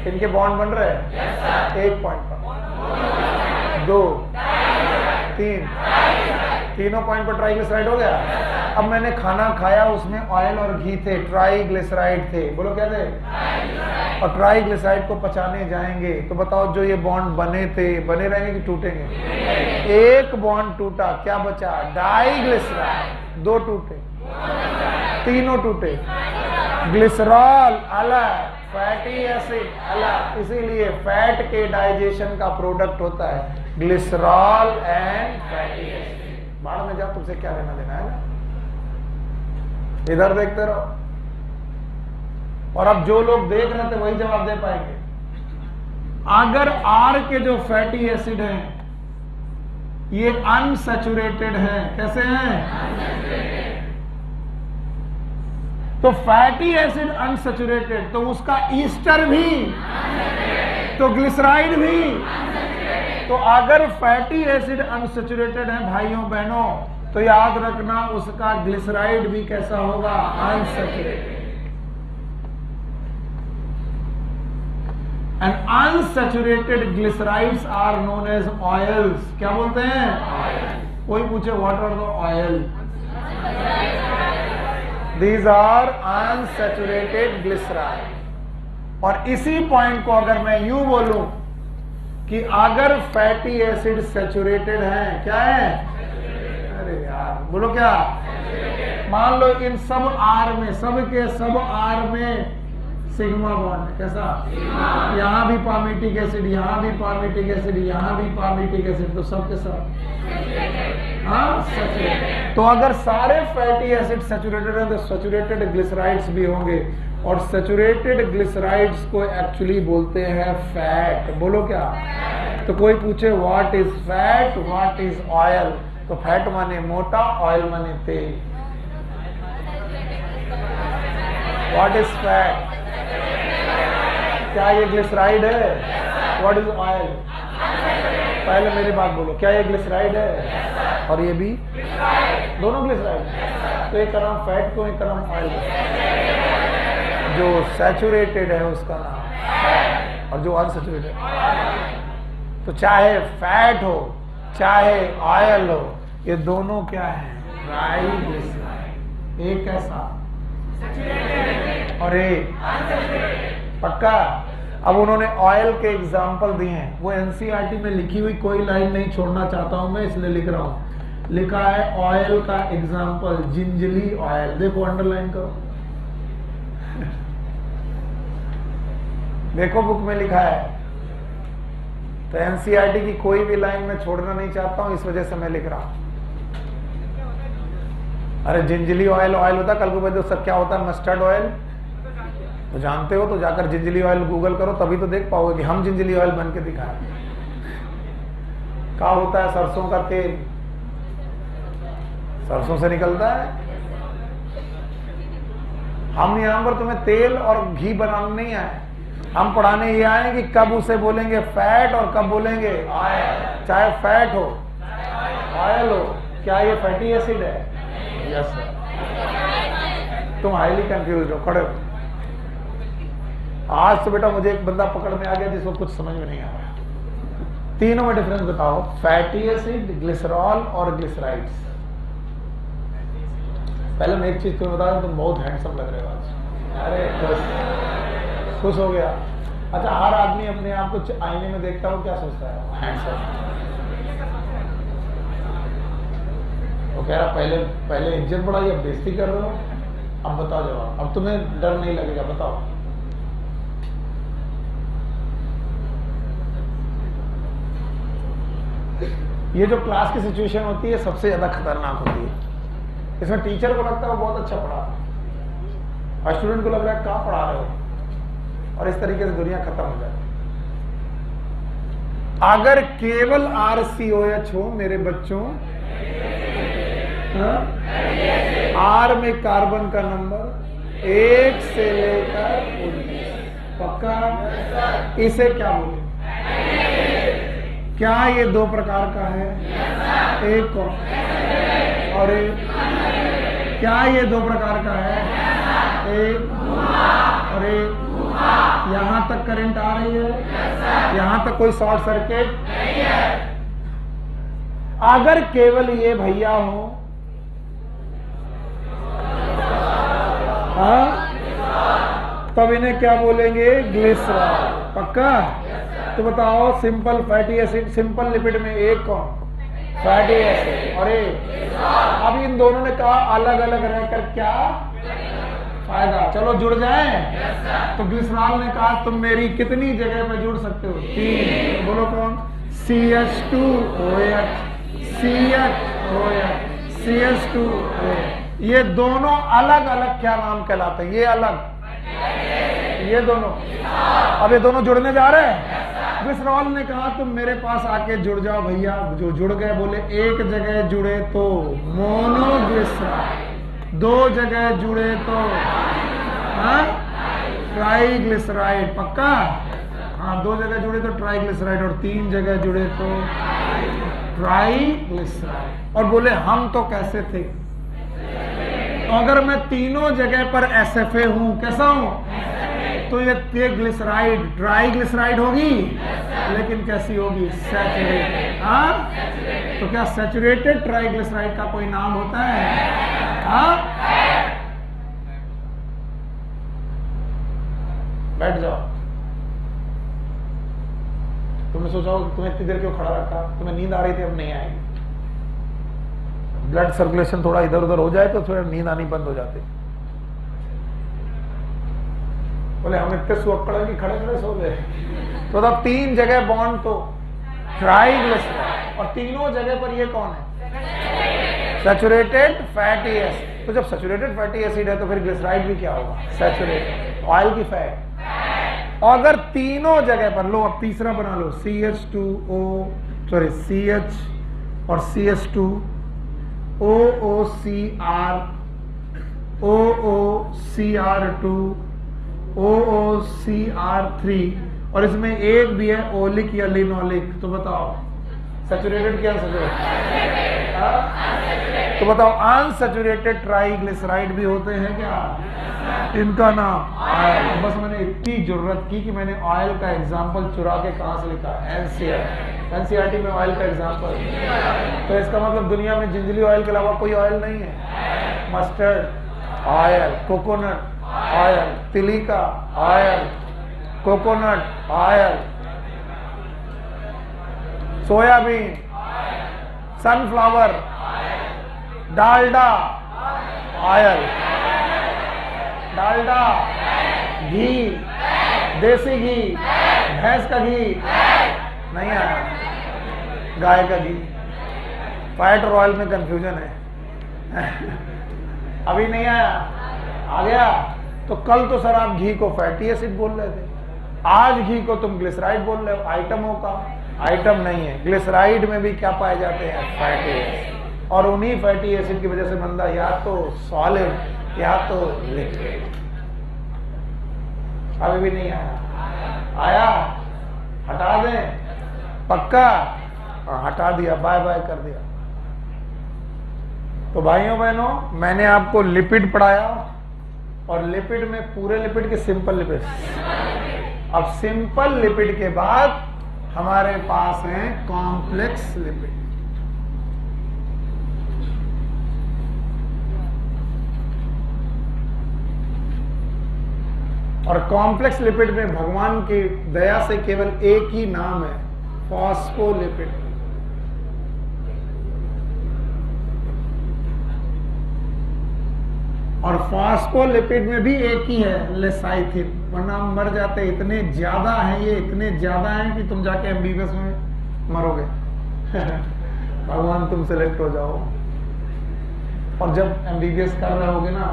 इनके बॉन्ड बन रहे हैं 1 पॉइंट पर, 2, 3, तीनों पॉइंट पर ट्राइग्लिसराइड हो गया। अब मैंने खाना खाया, उसमें ऑयल और घी थे, ट्राइग्लिसराइड थे। बोलो क्या थे? और ट्राइग्लिसराइड को पचाने जाएंगे तो बताओ जो ये बॉन्ड बने थे, बने रहेंगे कि टूटेंगे? एक बॉन्ड टूटा, क्या बचा? डाइग्लिसराइड। दो टूटे, तीनों टूटे। ग्लिसरॉल अलग, फैटी एसिड अलग, इसीलिए फैट के डाइजेशन का प्रोडक्ट होता है ग्लिसरॉल एंड फैटी एसिड। बाढ़ में जाओ, तुमसे क्या लेना देना है ना, इधर देखते रहो। और अब जो लोग देख रहे थे वही जवाब दे पाएंगे। अगर आर के जो फैटी एसिड हैं ये अनसैचुरेटेड हैं, कैसे हैं? तो फैटी एसिड अनसैचुरेटेड, तो उसका ईस्टर भी, तो ग्लिसराइड भी। तो अगर फैटी एसिड अनसैचुरेटेड है भाइयों बहनों, तो याद रखना उसका ग्लिसराइड भी कैसा होगा? Unsaturated. And unsaturated glycerides are known as oils. क्या बोलते हैं? कोई पूछे what are the oil? These are unsaturated glyceride। और इसी पॉइंट को अगर मैं यूं बोलूं कि अगर फैटी एसिड सैचुरेटेड है, क्या है? अरे यार बोलो क्या? मान लो इन सब आर में, सब के सब आर में सिग्मा बॉन्ड, कैसा? यहां भी पार्मिटिक एसिड, यहां भी पार्मिटिक एसिड, यहां भी पार्मिटिक एसिड, तो सब के सब सैचुरेटेड। तो अगर सारे फैटी एसिड सैचुरेटेड हैं तो सैचुरेटेड ग्लिसराइड्स भी होंगे, और सैचुरेटेड ग्लिसराइड्स को एक्चुअली बोलते हैं फैट। बोलो क्या? तो कोई पूछे what is fat, what is oil, तो फैट माने मोटा, ऑयल माने तेल। What is fat? क्या ये ग्लिसराइड है? What is oil? पहले मेरी बात बोलो, क्या ये ग्लिसराइड है? और ये भी दोनों ग्लिसराइड। तो एक का नाम फैट को, एक का नाम ऑयल। जो सैचुरेटेड है उसका नाम फैट, और जो अनसैचुरेटेड, तो चाहे फैट हो चाहे ऑयल हो, ये दोनों क्या है? ट्राइग्लिसराइड। एक कैसा और एक पक्का। अब उन्होंने ऑयल के एग्जाम्पल दिए हैं, वो एनसीईआरटी में लिखी हुई कोई लाइन नहीं छोड़ना चाहता हूं मैं, इसलिए लिख रहा हूं। लिखा है ऑयल का एग्जाम्पल जिंजली ऑयल, देखो अंडरलाइन करो, देखो बुक में लिखा है। तो एनसीईआरटी की कोई भी लाइन में छोड़ना नहीं चाहता हूं, इस वजह से मैं लिख रहा हूं। अरे जिंजली ऑयल ऑयल होता, कल को बताओ सब क्या होता है? मस्टर्ड ऑयल तो जानते हो, तो जाकर जिंजली ऑयल गूगल करो, तभी तो देख पाओगे कि हम जिंजली ऑयल बन के दिखाए। क्या होता है? सरसों का तेल, सरसों से निकलता है। हम यहां पर तुम्हें तेल और घी बनाने नहीं आए, हम पढ़ाने ये आए कि कब उसे बोलेंगे फैट और कब बोलेंगे ऑयल। चाहे फैट हो ऑयल हो, क्या ये फैटी एसिड है? Yes sir. तुम हाईली कंफ्यूज हो, खड़े हो। आज तो बेटा मुझे एक बंदा पकड़ में आ गया जिसको कुछ समझ में नहीं आ रहा। तीनों में डिफरेंस बताओ, फैटी एसिड, ग्लिसरॉल और ग्लिसराइड्स। पहले मैं एक चीज तुम्हें बता दूं, तुम बहुत हैंडसम लग रहे हो आज। अरे खुश हो गया। अच्छा, हर आदमी अपने आप को आईने में देखता हो, क्या सोचता है? हैंडसम। वो कह रहा पहले इज्जत बढ़ाई, अब बेइज्जती कर रहे हो। अब बताओ जवाब, अब तुम्हें डर नहीं लगेगा, बताओ। ये जो क्लास की सिचुएशन होती है सबसे ज्यादा खतरनाक होती है। इसमें टीचर को लगता है वो बहुत अच्छा पढ़ा और स्टूडेंट को लग रहा है कहाँ पढ़ा रहे हो, और इस तरीके से दुनिया खत्म हो जाती है। अगर केवल RCOH हो मेरे बच्चों, आर में कार्बन का नंबर 1 से लेकर 19, पक्का। इसे क्या बोले? क्या ये दो प्रकार का है? एक और एक। क्या ये दो प्रकार का है? एक और एक। यहां तक करंट आ रही है? यहां तक कोई शॉर्ट सर्किट? अगर केवल ये भैया हो, हाँ, तब इन्हें क्या बोलेंगे? ग्लिसरॉल। पक्का? तो बताओ, simple fatty acid, simple lipid में एक कौन? Fatty acid. और एक, अब इन दोनों ने कहा अलग अलग रहकर क्या फायदा? चलो जुड़ जाएं। तो ग्लिसरॉल ने कहा तुम मेरी कितनी जगह पे जुड़ सकते हो? 3। बोलो कौन? CH2OH, CHOH, CH2OH। ये दोनों अलग अलग क्या नाम कहलाते हैं? ये अलग, ये दोनों। अब ये दोनों जुड़ने जा रहे हैं। ग्लिसरॉल ने कहा तुम मेरे पास आके जुड़ जाओ भैया। जो जुड़ गए बोले एक जगह जुड़े तो मोनोग्लिसराइड, 2 जगह जुड़े तो ट्राइग्लिसराइड। पक्का? हाँ, 2 जगह जुड़े तो ट्राइग्लिसराइड और 3 जगह जुड़े तो ट्राइग्लिसराइड। और बोले हम तो कैसे थे? तो अगर मैं तीनों जगह पर SFA हूं, कैसा हूं? तो ये ग्लिसराइड ट्राइग्लिसराइड होगी, लेकिन कैसी होगी? सैचुरेटेड। हाँ, तो क्या सैचुरेटेड ट्राइग्लिसराइड का कोई नाम होता है? हाँ, बैठ जाओ। तुमने सोचा होगा तुम्हें इतनी देर क्यों खड़ा रखा? तुम्हें नींद आ रही थी, अब नहीं आएगी। ब्लड सर्कुलेशन थोड़ा इधर उधर हो जाए तो थोड़ा नींद आनी बंद हो जाती। बोले हम इतने सुअक्कड़ हैं कि खड़े खड़े सो गए। तो तब 3 जगह बॉन्ड तो ट्राइग्लिसराइड, और तीनों जगह पर ये कौन है? Saturated fatty acid. तो जब सैचुरेटेड फैटी एसिड है तो फिर ग्लिसराइड भी क्या होगा? सैचुरेटेड, ऑयल की फैट। और अगर तीनों जगह पर, लो अब तीसरा बना लो, CH और CH2, OOCR, OOCR2, OOCR3, और इसमें एक भी है ओलिक या लिनोलिक। तो बताओ सैचुरेटेड क्या? तो बताओ अनसैचुरेटेड ट्राइग्लिसराइड भी होते हैं क्या? इनका नाम ऑयल। बस मैंने इतनी जरूरत की कि मैंने ऑयल का एग्जाम्पल चुरा के कहां से लिखा? NCERT में ऑयल का एग्जाम्पल। तो इसका मतलब दुनिया में जिंजली ऑयल के अलावा कोई ऑयल नहीं है। मस्टर्ड ऑयल, कोकोनट ऑयल, तिली का oil, coconut oil, soybean, sunflower, Dalda oil, Dalda, घी, देसी घी, भैंस का घी नहीं आया, गाय का घी। फैट और ऑयल में कंफ्यूजन है। अभी नहीं आया, आ गया। तो कल तो सर आप घी को फैटी एसिड बोल रहे थे, आज घी को तुम ग्लिसराइड बोल रहे हो। आइटमों का आइटम नहीं है। ग्लिसराइड में भी क्या पाए जाते हैं? Fatty acid. और उन्हीं फैटी एसिड की वजह से बनता या तो सॉलिड या तो लिक्विड। अभी भी नहीं आया? आया? हटा दें? पक्का? हटा दिया, बाय बाय कर दिया। तो भाइयों बहनों, मैंने आपको लिपिड पढ़ाया, और लिपिड में पूरे लिपिड के सिंपल लिपिड। अब सिंपल लिपिड के बाद हमारे पास है कॉम्प्लेक्स लिपिड। और कॉम्प्लेक्स लिपिड में भगवान की दया से केवल एक ही नाम है, फॉस्फोलिपिड। और फॉस्फोलिपिड में भी एक ही है, लेसाइथिन। वरना हम मर जाते, इतने ज्यादा हैं ये, इतने ज्यादा हैं कि तुम जाके एमबीबीएस में मरोगे। भगवान तुम सेलेक्ट हो जाओ। और जब एमबीबीएस कर रहे होगे ना,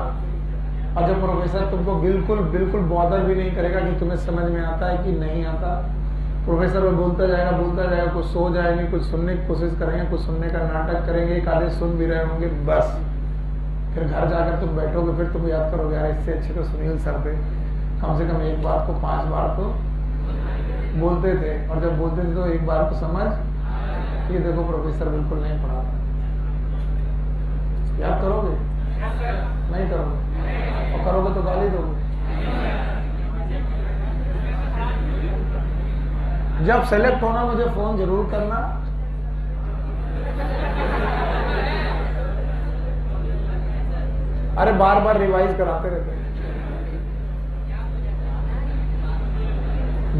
और जब प्रोफेसर तुमको बिल्कुल बिल्कुल बॉदर भी नहीं करेगा कि तुम्हें समझ में आता है कि नहीं आता, प्रोफेसर वो बोलता जाएगा, कुछ सो जाएंगे, कुछ सुनने की कोशिश करेंगे, कुछ सुनने का नाटक करेंगे, एक आधे सुन भी रहे होंगे, बस फिर घर जाकर तुम बैठोगे, फिर तुम याद करोगे यार इससे अच्छे तो सुनील सर थे, कम से कम एक बार को 5 बार तो बोलते थे, और जब बोलते थे तो एक बार को समझ, ये देखो प्रोफेसर बिल्कुल नहीं पढ़ाता। याद करोगे? नहीं करोगे, और करोगे तो गाली दोगे। जब सेलेक्ट होना मुझे फोन जरूर करना। अरे बार बार रिवाइज कराते रहते हैं।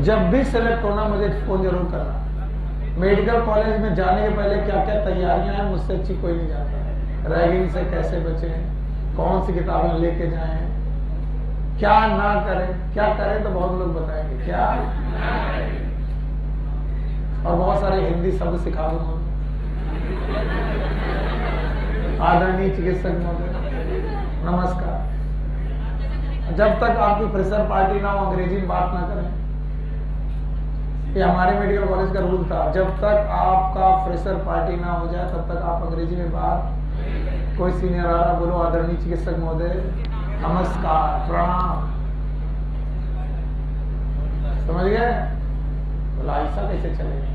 जब भी सेलेक्ट होना मुझे फोन जरूर करना। मेडिकल कॉलेज में जाने के पहले क्या क्या तैयारियां हैं मुझसे अच्छी कोई नहीं जानता। रैगिंग से कैसे बचें, कौन सी किताबें लेके जाएं, क्या ना करें, क्या करें तो बहुत लोग बताएंगे क्या, और बहुत सारे हिंदी शब्द सिखा दूंगा। आदरणीय चिकित्सक महोदय नमस्कार। जब तक आपकी फ्रेशर पार्टी ना हो अंग्रेजी में बात ना करें। ये हमारे मेडिकल कॉलेज का रूल था, जब तक आपका फ्रेशर पार्टी ना हो जाए तब तक आप अंग्रेजी में बात। कोई सीनियर आ रहा, बोलो आदरणीय चिकित्सक महोदय नमस्कार प्रणाम, समझ गए? बोला ऐसा कैसे चलेगा?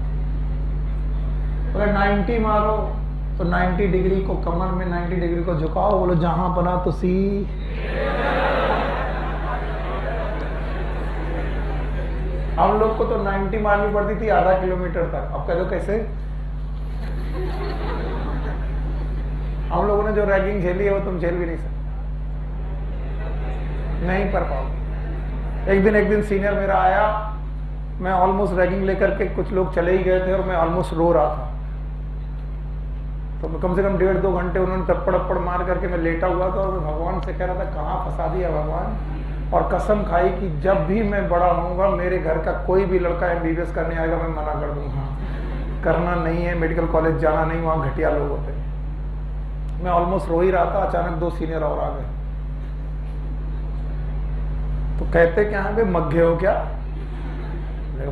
बोले 90 मारो तो 90 डिग्री को कमर में 90 डिग्री को झुकाओ, बोलो जहां बना तो सी। हम लोग को तो 90 मारनी पड़ती थी आधा किलोमीटर तक। अब कह दो कैसे? हम लोगों ने जो रैगिंग झेली है वो तुम झेल भी नहीं सकते, नहीं कर पाओगे। एक दिन सीनियर मेरा आया, मैं ऑलमोस्ट रैगिंग लेकर के, कुछ लोग चले ही गए थे और मैं ऑलमोस्ट रो रहा था। तो मैं कम से कम 1.5-2 घंटे उन्होंने टप्पड़ मार करके मैं लेटा हुआ था और मैं भगवान से कह रहा था कहाँ फंसा दिया भगवान, और कसम खाई कि जब भी मैं बड़ा होऊंगा मेरे घर का कोई भी लड़का MBBS करने आएगा मैं मना कर दूंगा, करना नहीं है, मेडिकल कॉलेज जाना नहीं, वहां घटिया लोग होते हैं। मैं ऑलमोस्ट रो ही रहा था, अचानक 2 सीनियर और आ गए। तो कहते क्या है, मग्घे हो क्या?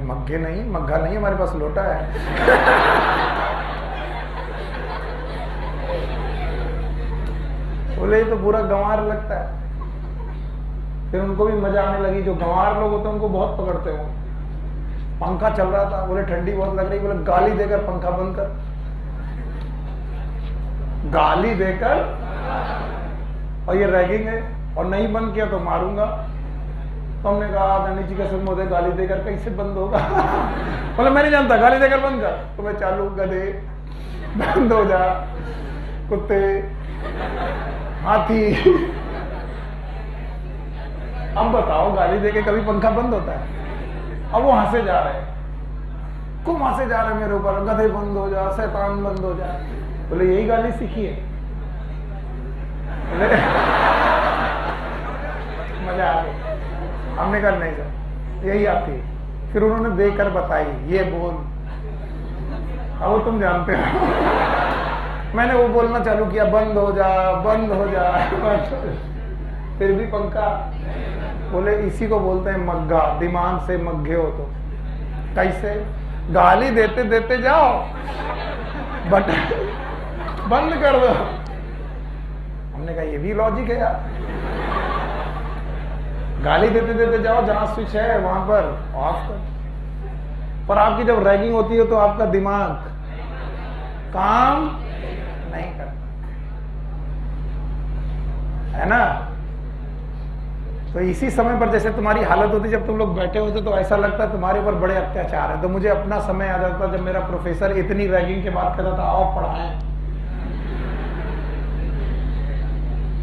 मग्घे नहीं, मग्घा नहीं, हमारे पास लोटा है। बोले तो पूरा गंवार लगता है। फिर उनको भी मजा आने लगी, जो गंवार लोग होते हैं उनको बहुत पकड़ते हो। पंखा चल रहा था, बोले ठंडी बहुत लग रही, बोले गाली देकर पंखा बंद कर, गाली देकर, और ये रैगिंग है और नहीं बंद किया तो मारूंगा। तो हमने कहा आदरणीय चिकित्सक महोदय गाली देकर कैसे बंद होगा? बोले मैं नहीं जानता, गाली देकर बंद कर। तो मैं चालू गधे, बंद हो जा, कुत्ते, हाथी। अब बताओ गाली देके कभी पंखा बंद होता है? अब वो हंसे जा रहे हैं, खूब हंसे जा रहे हैं मेरे ऊपर, गधे बंद हो जा, शैतान बंद हो जा। बोले यही गाली सीखी है? मजा आ गया। हमने कहा नहीं सर यही आती है। फिर उन्होंने देकर बताई, ये बोल, अब वो तुम जानते हो। मैंने वो बोलना चालू किया, बंद हो जा, बंद हो जा, फिर भी पंखा। बोले इसी को बोलते हैं मग्गा, दिमाग से मग्गे हो तो। कैसे? गाली देते देते जाओ, बट बंद कर दो। हमने कहा ये भी लॉजिक है यार, गाली देते देते जाओ, जहां स्विच है वहां पर ऑफ कर। पर आपकी जब रैगिंग होती है तो आपका दिमाग काम नहीं करता है ना। तो इसी समय पर जैसे तुम्हारी हालत होती, जब तुम लोग बैठे होते तो ऐसा लगता है तुम्हारे ऊपर बड़े अत्याचार है। तो मुझे अपना समय आ जाता जब मेरा प्रोफेसर इतनी रैगिंग के बाद कहता था आओ पढ़ाएं।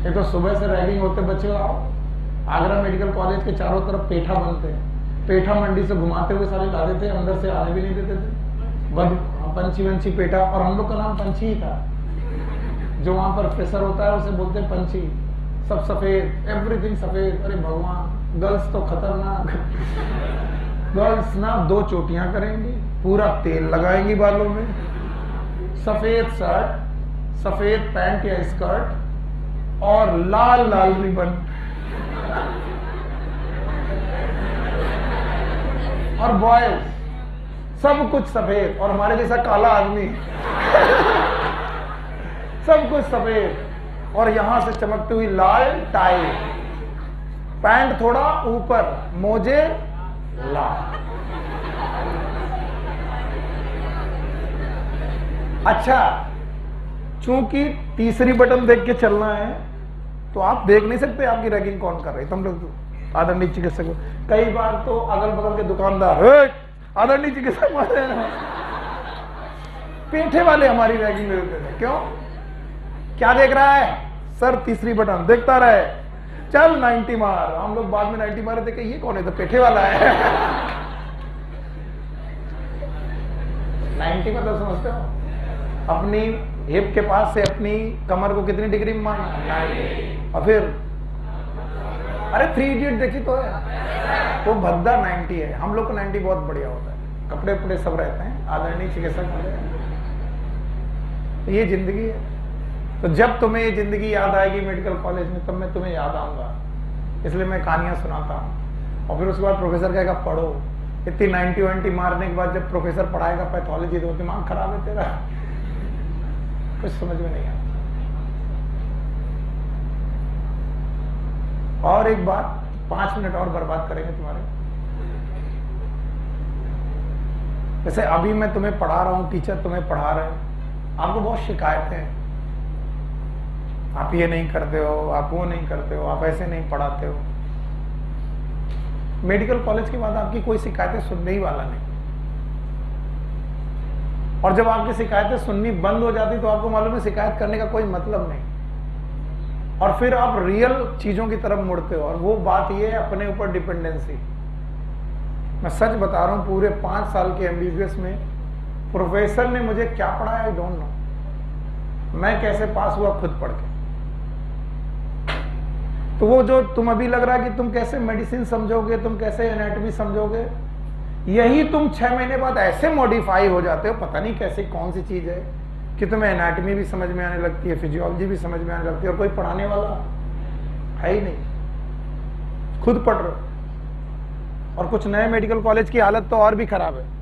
ये तो सुबह से रैगिंग होते बच्चे आओ। आगरा मेडिकल कॉलेज के चारों तरफ पेठा बनते हैं, पेठा मंडी से घुमाते हुए सारे लाते थे, अंदर से आने भी नहीं देते थे। पंछी वंछी पेठा, और हम लोग का नाम पंछी ही था। जो वहां पर प्रेशर होता है उसे बोलते हैं पंछी। सब सफेद, एवरीथिंग सफेद। अरे भगवान, गर्ल्स तो खतरनाक। गर्ल्स ना 2 चोटियां करेंगी, पूरा तेल लगाएंगी बालों में, सफेद शर्ट, सफेद पैंट या स्कर्ट और लाल लाल रिबन, और बॉयज सब कुछ सफेद, और हमारे जैसा काला आदमी। सब कुछ सफेद, और यहां से चमकती हुई लाल टाई, पैंट थोड़ा ऊपर, मोजे लाल। अच्छा, चूंकि तीसरी बटन देख के चलना है तो आप देख नहीं सकते आपकी रैगिंग कौन कर रही। तुम लोग आदरणीय चिकित्सक, कई बार तो अगल बगल के दुकानदार, आदरणीय चिकित्सक पेठे वाले हमारी रैगिंग में होते थे। क्यों? क्या देख रहा है? सर तीसरी बटन देखता रहे, चल 90 मार। हम लोग बाद में 90 मारे, देखे ये कौन है, तो पेठे वाला है। 90 मतलब समझते हो, अपनी हिप के पास से अपनी कमर को कितनी डिग्री में मारना, 90। और फिर अरे 3 इडियट देखी तो है, वो भद्दा 90 है, हम लोग को 90 बहुत बढ़िया होता है, कपड़े उपड़े सब रहते हैं, आदरणीय चिकित्सक। ये जिंदगी है। तो जब तुम्हें ये जिंदगी याद आएगी मेडिकल कॉलेज में, तब मैं तुम्हें याद आऊंगा, इसलिए मैं कहानियां सुनाता हूँ। और फिर उसके बाद प्रोफेसर कहेगा पढ़ो। इतनी 90 मारने के बाद जब प्रोफेसर पढ़ाएगा पैथोलॉजी, तो दिमाग खराब है तेरा, कुछ समझ में नहीं आता। और एक बात, 5 मिनट और बर्बाद करेंगे तुम्हारे। जैसे अभी मैं तुम्हें पढ़ा रहा हूं, टीचर तुम्हें पढ़ा रहे हैं, आपको बहुत शिकायतें हैं, आप ये नहीं करते हो, आप वो नहीं करते हो, आप ऐसे नहीं पढ़ाते हो। मेडिकल कॉलेज के बाद आपकी कोई शिकायतें सुनने ही वाला नहीं। और जब आपकी शिकायतें सुननी बंद हो जाती तो आपको मालूम है शिकायत करने का कोई मतलब नहीं, और फिर आप रियल चीजों की तरफ मुड़ते हो। और वो बात ये है अपने ऊपर डिपेंडेंसी। मैं सच बता रहा हूं, पूरे 5 साल के एमबीबीएस में प्रोफेसर ने मुझे क्या पढ़ाया आई डोंट नो, मैं कैसे पास हुआ खुद पढ़ के। तो वो जो तुम अभी लग रहा है कि तुम कैसे मेडिसिन समझोगे, तुम कैसे एनाटॉमी समझोगे, यही तुम 6 महीने बाद ऐसे मॉडिफाई हो जाते हो, पता नहीं कैसे कौन सी चीज है कि तुम्हें एनाटॉमी भी समझ में आने लगती है, फिजियोलॉजी भी समझ में आने लगती है, और कोई पढ़ाने वाला है ही नहीं, खुद पढ़ रहे हो। और कुछ नए मेडिकल कॉलेज की हालत तो और भी खराब है।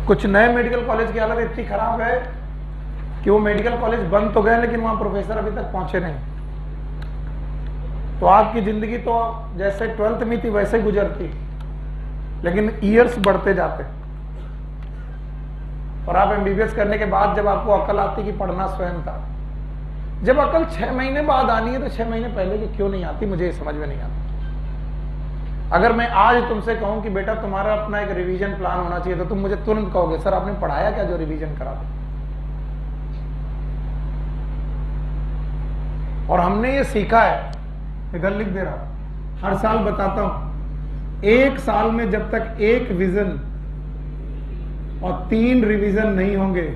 कुछ नए मेडिकल कॉलेज की हालत इतनी खराब है कि वो मेडिकल कॉलेज बंद तो गए, लेकिन वहां प्रोफेसर अभी तक पहुंचे नहीं। तो आपकी जिंदगी तो जैसे 12th में थी वैसे गुजरती, लेकिन ईयर्स बढ़ते जाते। और आप एमबीबीएस करने के बाद जब आपको अकल आती कि पढ़ना स्वयं था, जब अकल 6 महीने बाद आनी है तो 6 महीने पहले की क्यों नहीं आती, मुझे ये समझ में नहीं आता। अगर मैं आज तुमसे कहूं कि बेटा तुम्हारा अपना एक रिवीजन प्लान होना चाहिए, तो तुम मुझे तुरंत कहोगे सर आपने पढ़ाया क्या जो रिवीजन करा दे। और हमने ये सीखा है, इधर लिख दे रहा, हर साल बताता हूं, 1 साल में जब तक 1 विजन और 3 रिवीजन नहीं होंगे,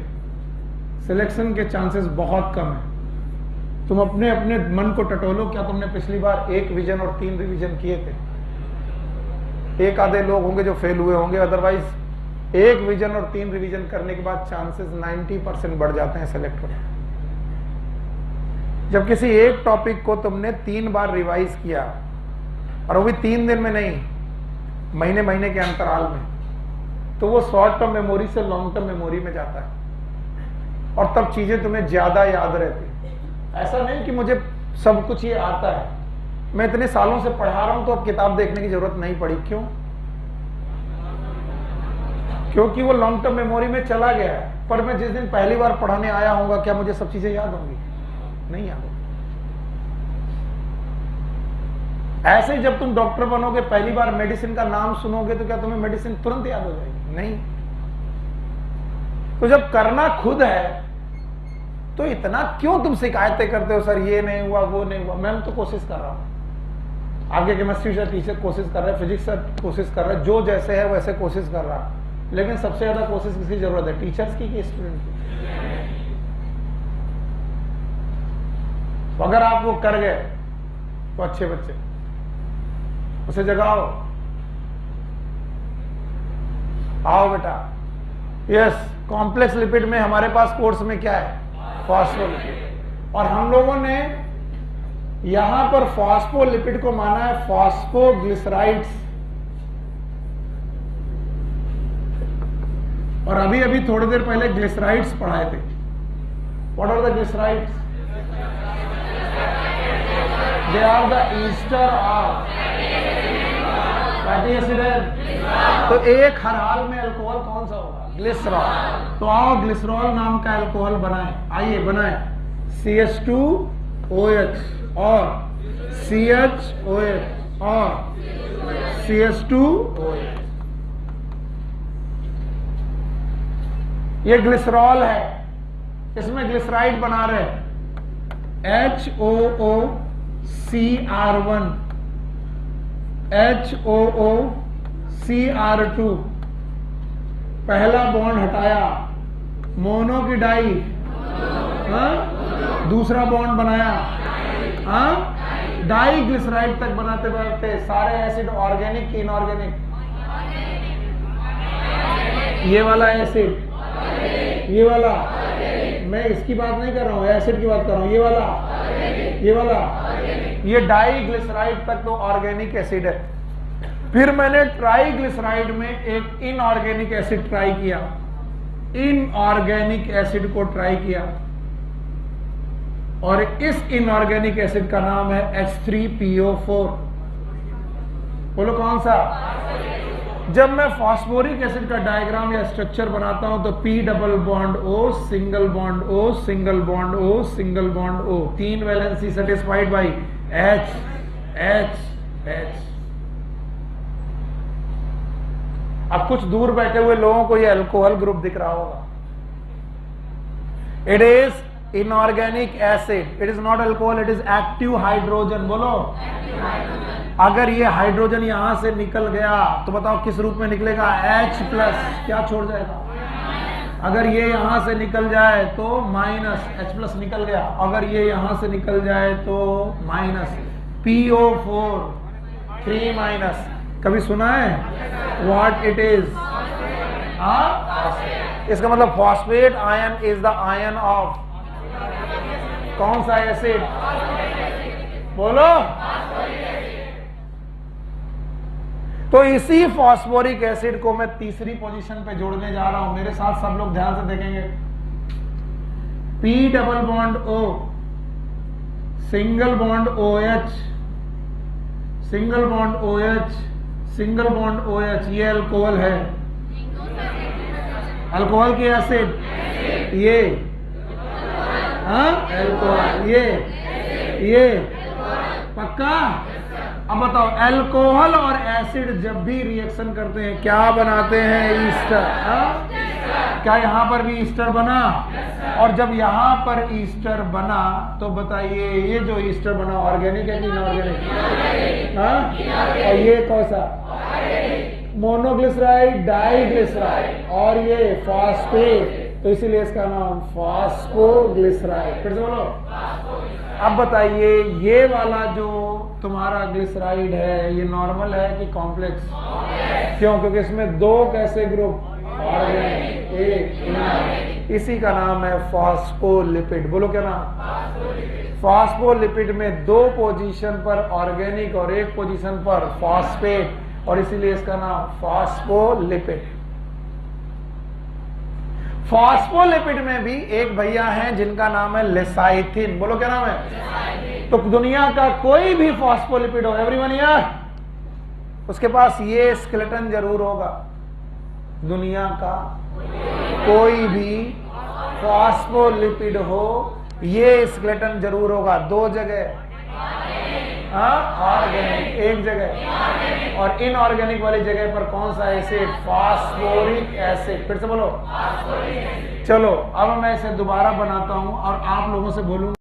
सिलेक्शन के चांसेस बहुत कम है। तुम अपने अपने मन को टटोलो, क्या तुमने पिछली बार 1 विजन और 3 रिवीजन किए थे? एक आधे लोग होंगे जो फेल हुए होंगे, अदरवाइज 1 विजन और 3 रिवीजन करने के बाद चांसेस 90% बढ़ जाते हैं सेलेक्ट होने। जब किसी एक टॉपिक को तुमने 3 बार रिवाइज किया, और वो भी 3 दिन में नहीं, महीने महीने के अंतराल में, तो वो शॉर्ट टर्म मेमोरी से लॉन्ग टर्म मेमोरी में जाता है, और तब चीजें तुम्हें ज्यादा याद रहती। ऐसा नहीं कि मुझे सब कुछ ये आता है, मैं इतने सालों से पढ़ा रहा हूं तो अब किताब देखने की जरूरत नहीं पड़ी। क्यों? क्योंकि वो लॉन्ग टर्म मेमोरी में चला गया है। पर मैं जिस दिन पहली बार पढ़ाने आया हूंगा, क्या मुझे सब चीजें याद होंगी? नहीं याद होंगी। ऐसे ही जब तुम डॉक्टर बनोगे, पहली बार मेडिसिन का नाम सुनोगे, तो क्या तुम्हें मेडिसिन तुरंत याद हो जाएगी? नहीं। तो जब करना खुद है तो इतना क्यों तुम शिकायतें करते हो, सर ये नहीं हुआ, वो नहीं हुआ। मैं तो कोशिश कर रहा हूं, आपके केमिस्ट्री से टीचर कोशिश कर रहे हैं, फिजिक्स से कोशिश कर रहे हैं, जो जैसे है वैसे कोशिश कर रहा है। लेकिन सबसे ज्यादा कोशिश किसकी जरूरत है, टीचर्स की कि स्टूडेंट की? तो अगर आप वो कर गए तो अच्छे बच्चे, उसे जगाओ, आओ बेटा। यस, कॉम्प्लेक्स लिपिड में हमारे पास कोर्स में क्या है, फॉस्फोलिपिड। और हम लोगों ने यहां पर फॉस्फोलिपिड को माना है फॉस्फोग्लिसराइड्स। और अभी अभी थोड़ी देर पहले ग्लिसराइड्स पढ़ाए थे। What are the glycerides? They are the ester of fatty acid है। तो एक हर हाल में अल्कोहल कौन सा होगा? ग्लिसरॉल। तो आओ ग्लिसरॉल नाम का अल्कोहल बनाएं। आइए बनाएं। CH2OH और CHOH और CH2OH। ये ग्लिसरॉल है, इसमें ग्लिसराइड बना रहे HOOCR1 HOOCR2, पहला बॉन्ड हटाया, मोनो की डाई, दूसरा बॉन्ड बनाया, डाई ग्लिसराइड तक बनाते बनाते सारे एसिड ऑर्गेनिक की इनऑर्गेनिक? ये वाला एसिड, ये वाला, मैं इसकी बात नहीं कर रहा हूं, एसिड की बात कर रहा हूं। ये वाला, ये डाई ग्लिसराइड तक तो ऑर्गेनिक एसिड है। फिर मैंने ट्राई ग्लिसराइड में एक इनऑर्गेनिक एसिड ट्राई किया, इनऑर्गेनिक एसिड को ट्राई किया, और इस इनऑर्गेनिक एसिड का नाम है H3PO4। बोलो कौन सा? जब मैं फास्फोरिक एसिड का डायग्राम या स्ट्रक्चर बनाता हूं तो P double bond O, single bond O, single bond O, single bond O, 3 valency satisfied by H H H। अब कुछ दूर बैठे हुए लोगों को ये अल्कोहल ग्रुप दिख रहा होगा। It is inorganic acid, it is not alcohol, it is active hydrogen. बोलो, अगर ये हाइड्रोजन यहां से निकल गया तो बताओ किस रूप में निकलेगा? H प्लस, क्या छोड़ जाएगा? अगर ये यहां से निकल जाए तो माइनस, H प्लस निकल गया। अगर ये यहां से निकल जाए तो माइनस, PO4 3 माइनस। कभी सुना है व्हाट इट इज? इसका मतलब phosphate ion is the ion of कौन सा एसिड? बोलो। तो इसी फॉस्फोरिक एसिड को मैं तीसरी पोजीशन पे जोड़ने जा रहा हूं। मेरे साथ सब लोग ध्यान से देखेंगे। P double bond O, single bond OH, single bond OH, single bond OH। ये अल्कोहल है, अल्कोहल की एसिड, ये अल्कोहल, ये पक्का। अब बताओ, अल्कोहल और एसिड जब भी रिएक्शन करते हैं क्या बनाते हैं? ईस्टर। क्या यहां पर भी ईस्टर बना? और जब यहां पर ईस्टर बना तो बताइए ये जो ईस्टर बना ऑर्गेनिक है कि इनऑर्गेनिक? और ये कौन सा? मोनोग्लिसराइड, डाइग्लिसराइड, और ये फॉस्फेट, तो इसीलिए इसका नाम फॉस्फोग्लिसराइड। फिर से बोलो। अब बताइए ये वाला जो तुम्हारा ग्लिसराइड है ये नॉर्मल है कि कॉम्प्लेक्स? क्यों? क्योंकि इसमें दो कैसे ग्रुप? ऑर्गेनिक, एक। इसी का नाम है फॉस्फोलिपिड। बोलो क्या नाम? फॉस्फोलिपिड में दो पोजीशन पर ऑर्गेनिक और एक पोजीशन पर फॉस्फेट, और इसीलिए इसका नाम फॉस्फोलिपिड। फॉस्फोलिपिड में भी एक भैया हैं जिनका नाम है लेसाइथिन। बोलो क्या नाम है? तो दुनिया का कोई भी फॉस्फोलिपिड हो, एवरीवन यार, उसके पास ये स्केलेटन जरूर होगा। दुनिया का कोई भी फॉस्फोलिपिड हो ये स्केलेटन जरूर होगा। दो जगह ऑर्गेनिक, एक जगह, और इनऑर्गेनिक वाली जगह पर कौन सा एसिड? Phosphoric acid. फिर से बोलो। चलो अब मैं इसे दोबारा बनाता हूं और आप लोगों से बोलूंगा।